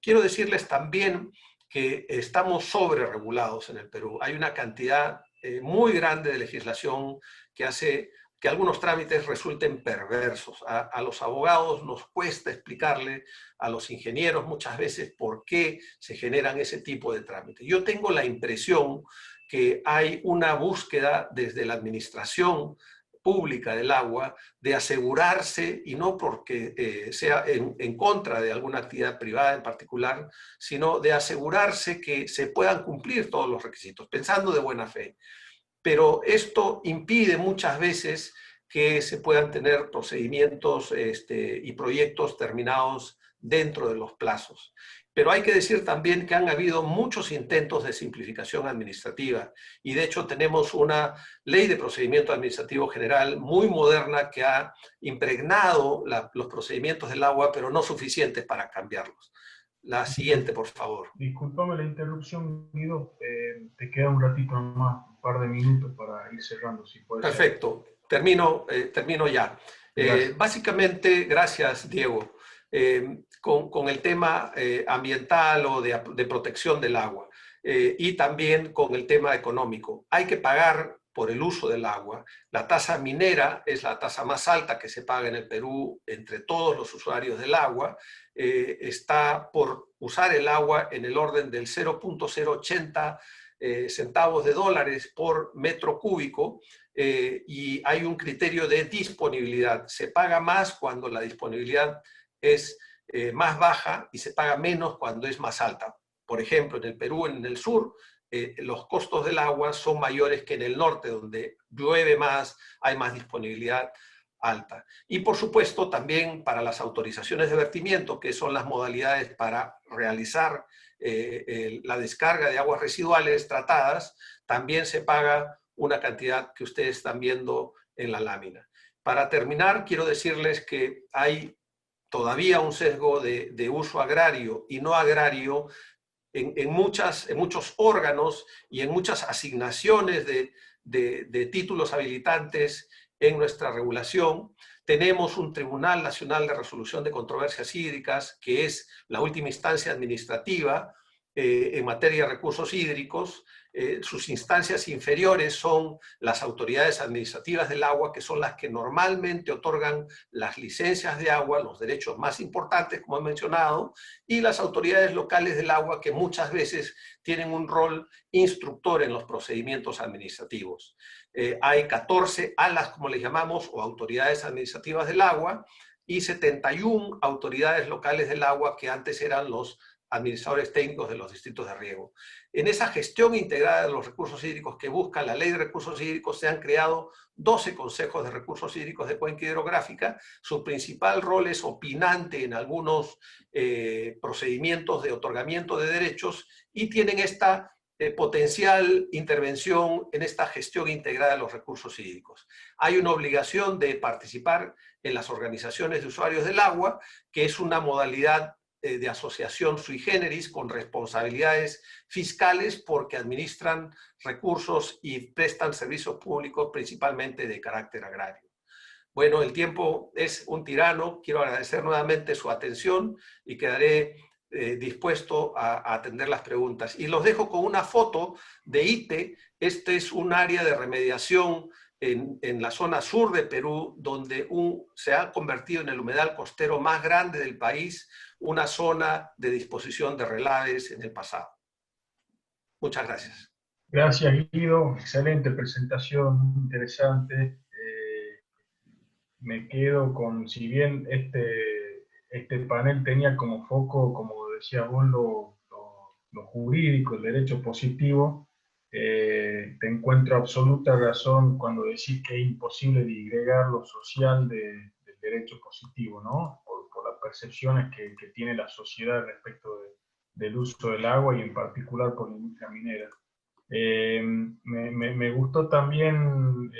Quiero decirles también que estamos sobreregulados en el Perú. Hay una cantidad muy grande de legislación que hace que algunos trámites resulten perversos. A los abogados nos cuesta explicarle, a los ingenieros muchas veces por qué se generan ese tipo de trámites. Yo tengo la impresión que hay una búsqueda desde la administración pública del agua de asegurarse, y no porque sea en contra de alguna actividad privada en particular, sino de asegurarse que se puedan cumplir todos los requisitos, pensando de buena fe. Pero esto impide muchas veces que se puedan tener procedimientos y proyectos terminados dentro de los plazos. Pero hay que decir también que han habido muchos intentos de simplificación administrativa, y de hecho tenemos una ley de procedimiento administrativo general muy moderna que ha impregnado los procedimientos del agua, pero no suficientes para cambiarlos. La siguiente, por favor. Discúlpame la interrupción, Guido. Te queda un ratito más, un par de minutos para ir cerrando, si puede ser. Perfecto. Termino ya. Básicamente, gracias, Diego, con el tema ambiental o de protección del agua, y también con el tema económico. Hay que pagar por el uso del agua. La tasa minera es la tasa más alta que se paga en el Perú entre todos los usuarios del agua. Está por usar el agua en el orden del 0.080 centavos de dólares por metro cúbico, y hay un criterio de disponibilidad. Se paga más cuando la disponibilidad es más baja y se paga menos cuando es más alta. Por ejemplo, en el Perú, en el sur, los costos del agua son mayores que en el norte, donde llueve más, hay más disponibilidad alta. Y por supuesto también para las autorizaciones de vertimiento, que son las modalidades para realizar la descarga de aguas residuales tratadas, también se paga una cantidad que ustedes están viendo en la lámina. Para terminar, quiero decirles que hay todavía un sesgo de uso agrario y no agrario en muchos órganos y en muchas asignaciones de títulos habilitantes en nuestra regulación. Tenemos un Tribunal Nacional de Resolución de Controversias Hídricas, que es la última instancia administrativa en materia de recursos hídricos. Sus instancias inferiores son las autoridades administrativas del agua, que son las que normalmente otorgan las licencias de agua, los derechos más importantes, como he mencionado, y las autoridades locales del agua, que muchas veces tienen un rol instructor en los procedimientos administrativos. Hay 14 ALAS, como les llamamos, o autoridades administrativas del agua, y 71 autoridades locales del agua, que antes eran los administradores técnicos de los distritos de riego. En esa gestión integrada de los recursos hídricos que busca la Ley de Recursos Hídricos, se han creado 12 consejos de recursos hídricos de cuenca hidrográfica. Su principal rol es opinante en algunos procedimientos de otorgamiento de derechos, y tienen esta potencial intervención en esta gestión integrada de los recursos hídricos. Hay una obligación de participar en las organizaciones de usuarios del agua, que es una modalidad de asociación sui generis con responsabilidades fiscales porque administran recursos y prestan servicios públicos principalmente de carácter agrario. Bueno, el tiempo es un tirano. Quiero agradecer nuevamente su atención y quedaré dispuesto a atender las preguntas. Y los dejo con una foto de Ite. Este es un área de remediación en la zona sur de Perú, donde se ha convertido en el humedal costero más grande del país, una zona de disposición de relaves en el pasado. Muchas gracias. Gracias, Guido. Excelente presentación, muy interesante. Me quedo con, si bien este panel tenía como foco, como decía vos, lo jurídico, el derecho positivo, te encuentro absoluta razón cuando decís que es imposible disgregar lo social del derecho positivo, ¿no? Por las percepciones que tiene la sociedad respecto del uso del agua y en particular por la industria minera. Me gustó también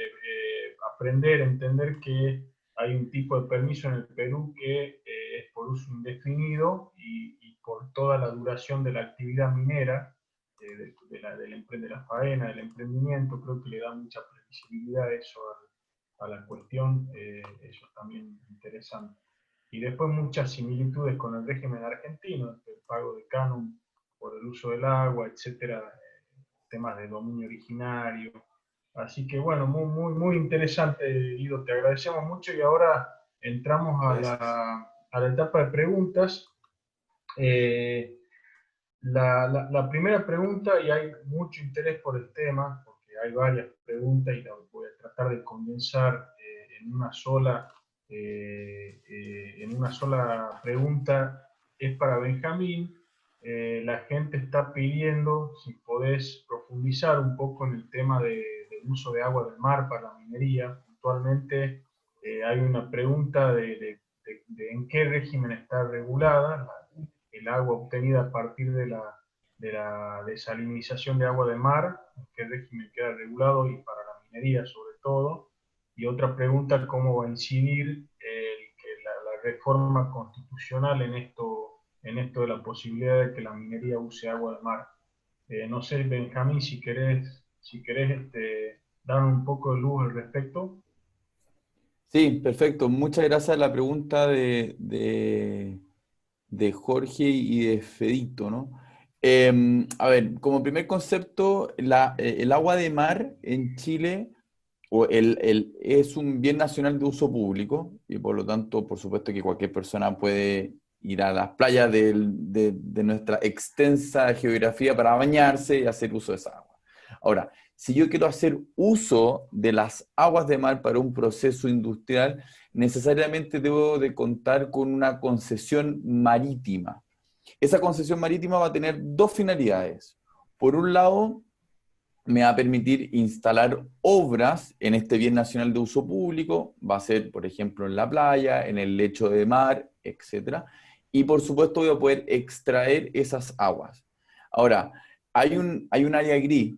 aprender, entender que hay un tipo de permiso en el Perú que es por uso indefinido y por toda la duración de la actividad minera, de la faena, del emprendimiento. Creo que le da mucha previsibilidad eso a la cuestión, eso es también interesante. Y después muchas similitudes con el régimen argentino, el pago de canon por el uso del agua, etcétera, temas de dominio originario. Así que bueno, muy interesante, Guido, te agradecemos mucho y ahora entramos a la etapa de preguntas. La primera pregunta, y hay mucho interés por el tema, porque hay varias preguntas y las voy a tratar de condensar en una sola pregunta, es para Benjamín. La gente está pidiendo si podés profundizar un poco en el tema del uso de agua del mar para la minería. Puntualmente hay una pregunta de en qué régimen está regulada el agua obtenida a partir de la desalinización de agua de mar, en qué régimen queda regulado y para la minería sobre todo. Y otra pregunta, cómo va a incidir la reforma constitucional en esto de la posibilidad de que la minería use agua de mar. No sé, Benjamín, si querés dar un poco de luz al respecto. Sí, perfecto. Muchas gracias a la pregunta de Jorge y de Fedito, ¿no? A ver, como primer concepto, el agua de mar en Chile es un bien nacional de uso público y por lo tanto, por supuesto que cualquier persona puede ir a las playas de nuestra extensa geografía para bañarse y hacer uso de esa agua. Ahora, si yo quiero hacer uso de las aguas de mar para un proceso industrial, necesariamente debo de contar con una concesión marítima. Esa concesión marítima va a tener dos finalidades. Por un lado, me va a permitir instalar obras en este bien nacional de uso público, va a ser, por ejemplo, en la playa, en el lecho de mar, etc. Y por supuesto voy a poder extraer esas aguas. Ahora, hay un área gris,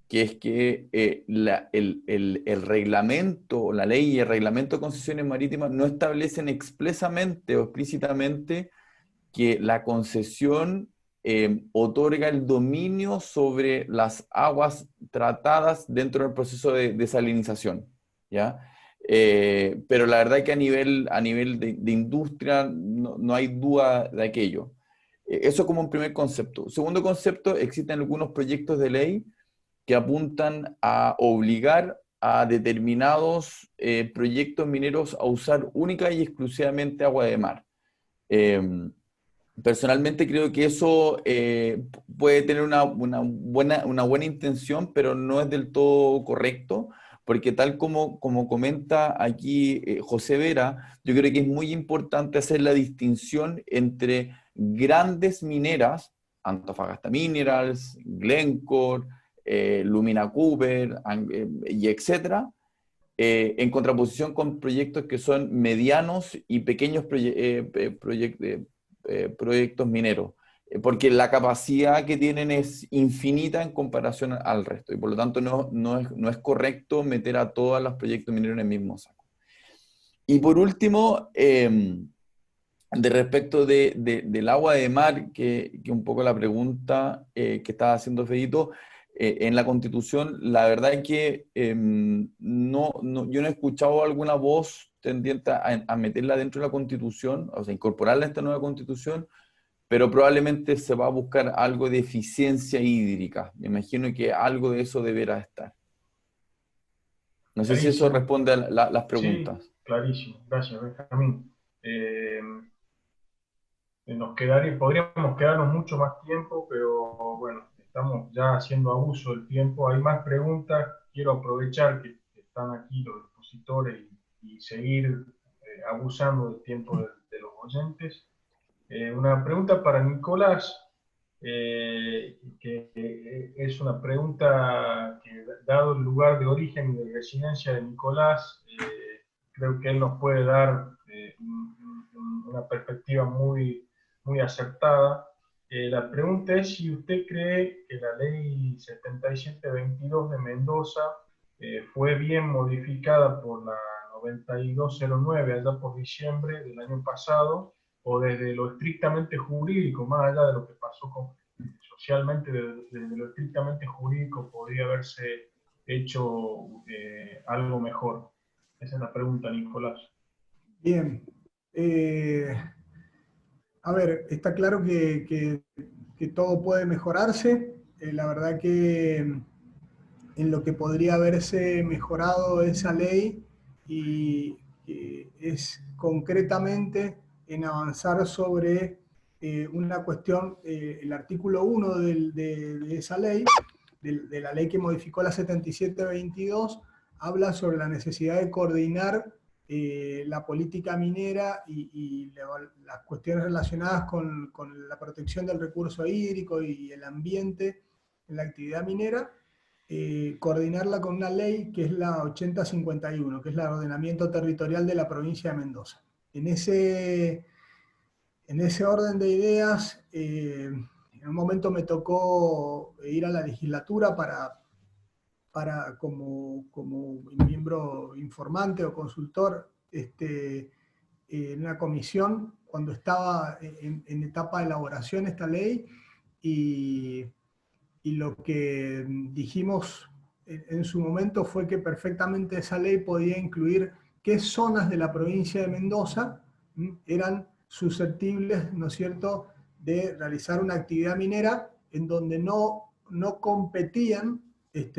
que es que el reglamento, la ley y el reglamento de concesiones marítimas no establecen expresamente o explícitamente que la concesión otorga el dominio sobre las aguas tratadas dentro del proceso de desalinización, ¿ya? Pero la verdad es que a nivel de industria no hay duda de aquello. Eso como un primer concepto. Segundo concepto, existen algunos proyectos de ley que apuntan a obligar a determinados proyectos mineros a usar única y exclusivamente agua de mar. Personalmente creo que eso puede tener una buena intención, pero no es del todo correcto, porque tal como comenta aquí José Vera, yo creo que es muy importante hacer la distinción entre grandes mineras, Antofagasta Minerals, Glencore, Lumina Cooper, y etcétera, en contraposición con proyectos que son medianos y pequeños proyectos mineros. porque la capacidad que tienen es infinita en comparación al resto, y por lo tanto no es correcto meter a todos los proyectos mineros en el mismo saco. Y por último, de respecto del agua de mar, que un poco la pregunta que estaba haciendo Fedito, en la Constitución, la verdad es que yo no he escuchado alguna voz tendiente a meterla dentro de la Constitución, o sea, incorporarla a esta nueva Constitución, pero probablemente se va a buscar algo de eficiencia hídrica. Me imagino que algo de eso deberá estar. No sé si eso Clarísimo. responde a las preguntas. Sí, clarísimo. Gracias, Benjamín. Podríamos quedarnos mucho más tiempo, pero bueno, estamos ya haciendo abuso del tiempo. Hay más preguntas. Quiero aprovechar que están aquí los expositores y seguir abusando del tiempo de los oyentes. Una pregunta para Nicolás, que es una pregunta que, dado el lugar de origen y de residencia de Nicolás, creo que él nos puede dar una perspectiva muy acertada. La pregunta es si usted cree que la ley 7722 de Mendoza fue bien modificada por la 9209 allá por diciembre del año pasado, o desde lo estrictamente jurídico, más allá de lo que pasó socialmente, desde lo estrictamente jurídico podría haberse hecho algo mejor. Esa es la pregunta, Nicolás. Bien. A ver, está claro que todo puede mejorarse. La verdad que en lo que podría haberse mejorado esa ley y es concretamente en avanzar sobre una cuestión, el artículo 1 de esa ley, de la ley que modificó la 7722, habla sobre la necesidad de coordinar la política minera y las cuestiones relacionadas con la protección del recurso hídrico y el ambiente en la actividad minera, coordinarla con una ley que es la 8051, que es el ordenamiento territorial de la provincia de Mendoza. En ese orden de ideas, en un momento me tocó ir a la legislatura como miembro informante o consultor en una comisión cuando estaba en etapa de elaboración esta ley, y lo que dijimos en su momento fue que perfectamente esa ley podía incluir qué zonas de la provincia de Mendoza eran susceptibles, ¿no es cierto?, de realizar una actividad minera en donde no competían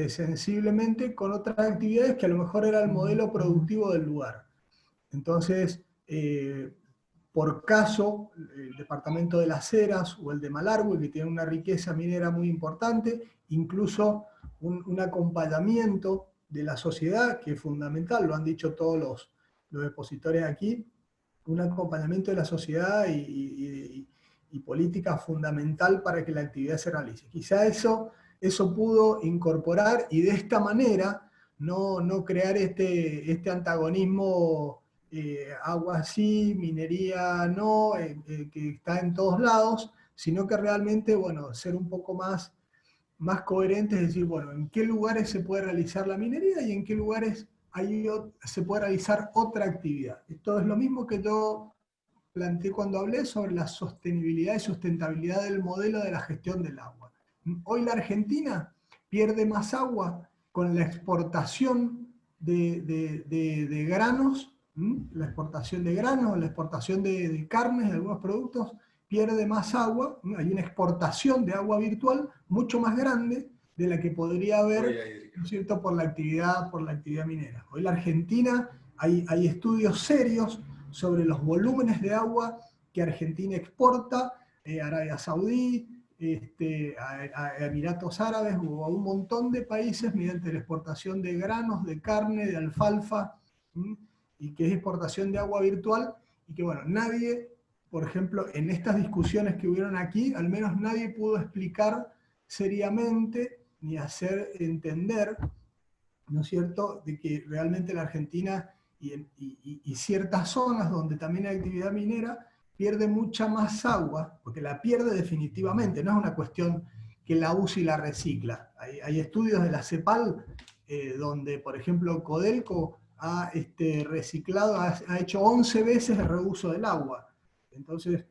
sensiblemente con otras actividades que a lo mejor era el modelo productivo del lugar. Entonces, por caso, el departamento de Las Heras o el de Malargüe, que tienen una riqueza minera muy importante, incluso un acompañamiento de la sociedad, que es fundamental, lo han dicho todos los expositores aquí, un acompañamiento de la sociedad y política fundamental para que la actividad se realice. Quizá eso pudo incorporar y de esta manera no crear este antagonismo agua sí, minería no, que está en todos lados, sino que realmente, bueno, ser un poco más coherente, es decir, bueno, en qué lugares se puede realizar la minería y en qué lugares se puede realizar otra actividad. Esto es lo mismo que yo planteé cuando hablé sobre la sostenibilidad y sustentabilidad del modelo de la gestión del agua. Hoy la Argentina pierde más agua con la exportación de granos, la exportación de granos, la exportación de carnes, de algunos productos, pierde más agua, hay una exportación de agua virtual mucho más grande de la que podría haber, ¿no es cierto?, por la actividad minera. Hoy la Argentina, hay estudios serios sobre los volúmenes de agua que Argentina exporta, a Arabia Saudí, a Emiratos Árabes o a un montón de países mediante la exportación de granos, de carne, de alfalfa, y que es exportación de agua virtual, y que bueno, nadie, por ejemplo, en estas discusiones que hubieron aquí, al menos nadie pudo explicar seriamente ni hacer entender, ¿no es cierto?, de que realmente la Argentina y ciertas zonas donde también hay actividad minera pierde mucha más agua, porque la pierde definitivamente, no es una cuestión que la usa y la recicla. Hay estudios de la CEPAL donde, por ejemplo, Codelco ha reciclado, ha hecho 11 veces el reuso del agua. Entonces,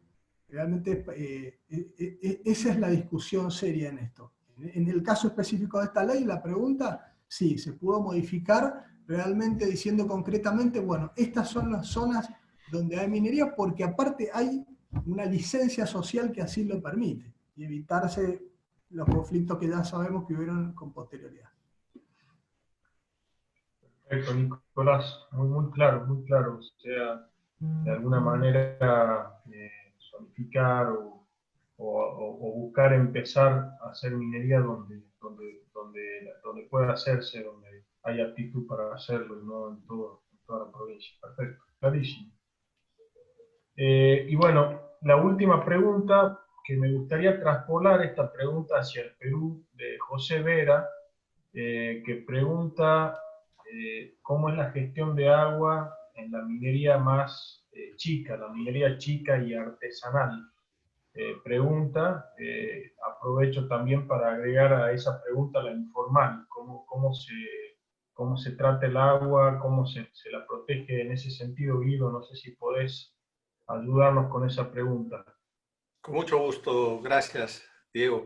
realmente esa es la discusión seria en esto. En el caso específico de esta ley, la pregunta, sí, se pudo modificar realmente diciendo concretamente, bueno, estas son las zonas donde hay minería, porque aparte hay una licencia social que así lo permite, y evitarse los conflictos que ya sabemos que hubieron con posterioridad. Perfecto, Nicolás, muy claro, muy claro. O sea, de alguna manera zonificar o buscar empezar a hacer minería donde pueda hacerse, donde hay aptitud para hacerlo, y no en toda la provincia. Perfecto, clarísimo. Y bueno, la última pregunta, que me gustaría traspolar esta pregunta hacia el Perú, de José Vera, que pregunta cómo es la gestión de agua en la minería más chica, la minería chica y artesanal. Aprovecho también para agregar a esa pregunta la informal, cómo se trata el agua, cómo se la protege en ese sentido. Guido, no sé si podés ayudarnos con esa pregunta. Con mucho gusto, gracias, Diego.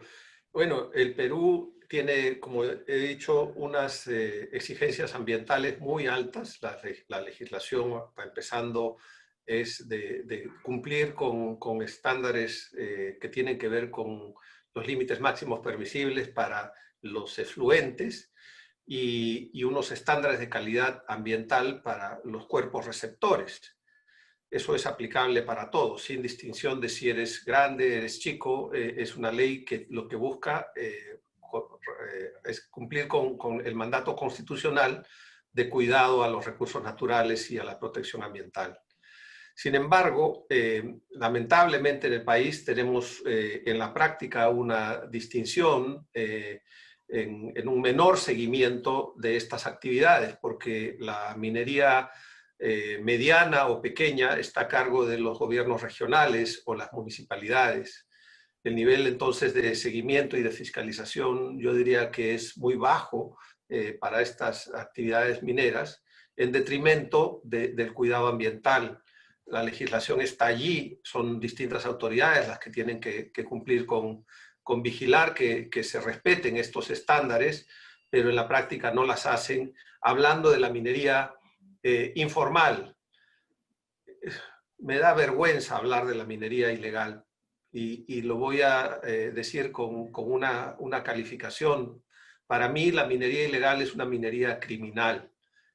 Bueno, el Perú tiene, como he dicho, unas exigencias ambientales muy altas. La legislación, empezando, es de cumplir con estándares que tienen que ver con los límites máximos permisibles para los efluentes y unos estándares de calidad ambiental para los cuerpos receptores. Eso es aplicable para todos, sin distinción de si eres grande, eres chico. Es una ley que lo que busca es cumplir con el mandato constitucional de cuidado a los recursos naturales y a la protección ambiental. Sin embargo, lamentablemente en el país tenemos en la práctica una distinción en un menor seguimiento de estas actividades, porque la minería mediana o pequeña está a cargo de los gobiernos regionales o las municipalidades. El nivel entonces de seguimiento y de fiscalización, yo diría que es muy bajo para estas actividades mineras, en detrimento del cuidado ambiental. La legislación está allí, son distintas autoridades las que tienen que cumplir con vigilar que se respeten estos estándares, pero en la práctica no las hacen. Hablando de la minería informal, me da vergüenza hablar de la minería ilegal, y lo voy a decir con una calificación. Para mí la minería ilegal es una minería criminal,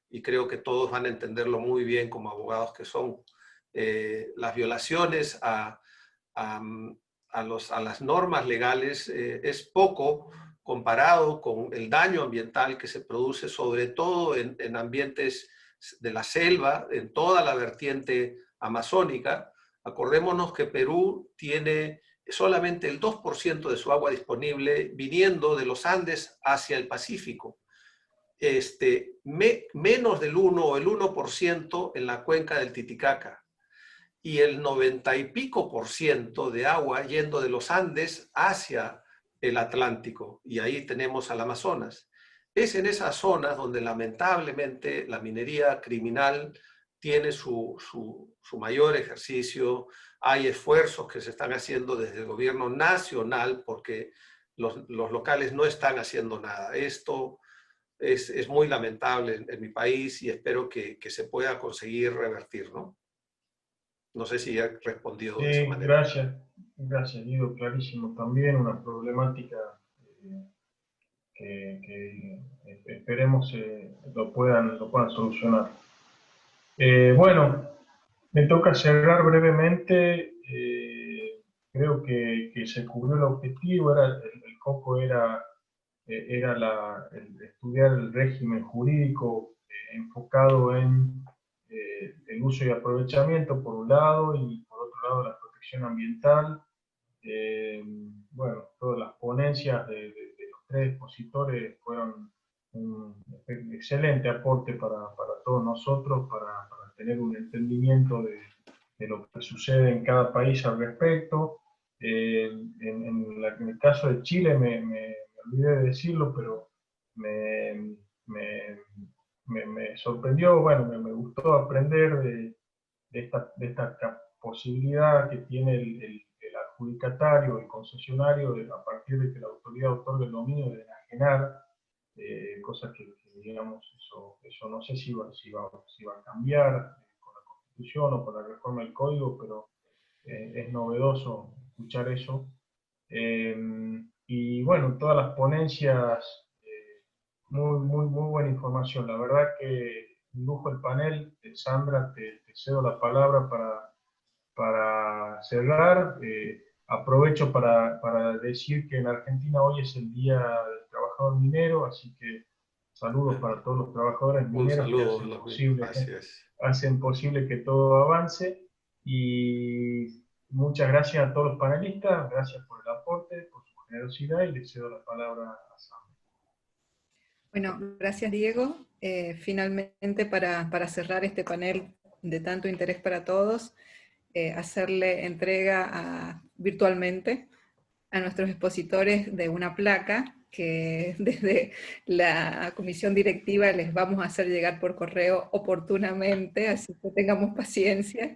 y creo que todos van a entenderlo muy bien como abogados que son. Las violaciones a las normas legales es poco comparado con el daño ambiental que se produce, sobre todo en ambientes de la selva, en toda la vertiente amazónica. Acordémonos que Perú tiene solamente el 2% de su agua disponible viniendo de los Andes hacia el Pacífico. Menos del 1 o el 1% en la cuenca del Titicaca, y el 90 y pico % de agua yendo de los Andes hacia el Atlántico, y ahí tenemos al Amazonas. Es en esas zonas donde lamentablemente la minería criminal tiene su mayor ejercicio. Hay esfuerzos que se están haciendo desde el gobierno nacional porque los locales no están haciendo nada. Esto es muy lamentable en mi país, y espero que se pueda conseguir revertir, ¿no? No sé si he respondido de esa manera. Gracias, Guido, clarísimo también, una problemática que esperemos lo puedan solucionar. Bueno, me toca cerrar brevemente. Creo que se cubrió el objetivo. El foco era estudiar el régimen jurídico enfocado en el uso y aprovechamiento por un lado, y por otro lado la protección ambiental. Bueno, todas las ponencias de los tres expositores fueron un excelente aporte para todos nosotros, para tener un entendimiento lo que sucede en cada país al respecto. En el caso de Chile, me olvidé de decirlo, pero me sorprendió, bueno, me gustó aprender de esta posibilidad que tiene el adjudicatario, el concesionario, a partir de que la autoridad otorga el dominio, de enajenar, cosas que, digamos, eso no sé si va a cambiar con la Constitución o con la reforma del Código, pero es novedoso escuchar eso. Y bueno, todas las ponencias, muy buena información. La verdad que un lujo el panel. Sandra, te cedo la palabra para cerrar. Aprovecho para decir que en Argentina hoy es el Día del Trabajador Minero, así que saludos para todos los trabajadores Un mineros que saludo, así es. hacen posible que todo avance. Y muchas gracias a todos los panelistas, gracias por el aporte, por su generosidad, y les cedo la palabra a Sandra. Bueno, gracias Diego. Finalmente, para cerrar este panel de tanto interés para todos, hacerle entrega virtualmente a nuestros expositores de una placa que desde la comisión directiva les vamos a hacer llegar por correo oportunamente, así que tengamos paciencia.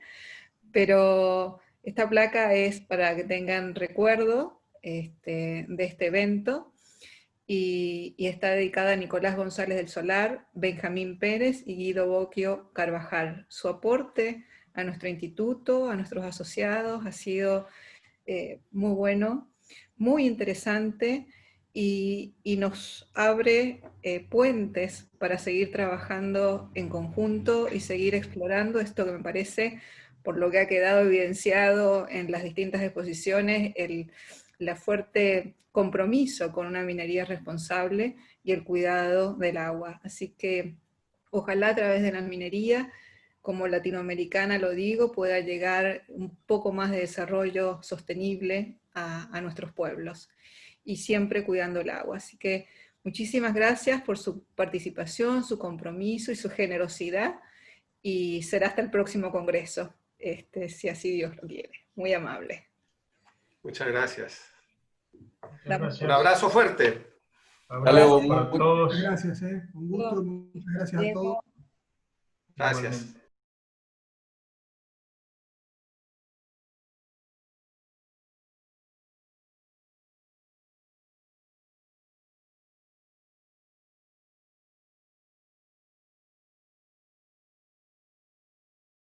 Pero esta placa es para que tengan recuerdo de este evento, y está dedicada a Nicolás González del Solar, Benjamín Pérez y Guido Bocchio Carvajal. Su aporte a nuestro instituto, a nuestros asociados, ha sido muy bueno, muy interesante, y nos abre puentes para seguir trabajando en conjunto y seguir explorando esto que me parece, por lo que ha quedado evidenciado en las distintas exposiciones, la fuerte compromiso con una minería responsable y el cuidado del agua. Así que ojalá a través de la minería, como latinoamericana lo digo, pueda llegar un poco más de desarrollo sostenible a nuestros pueblos, y siempre cuidando el agua. Así que muchísimas gracias por su participación, su compromiso y su generosidad, y será hasta el próximo congreso, si así Dios lo quiere. Muy amable. Muchas gracias. Gracias. Un abrazo fuerte. Abrazo para todos. Muchas gracias, un gusto, muchas gracias a todos. Gracias.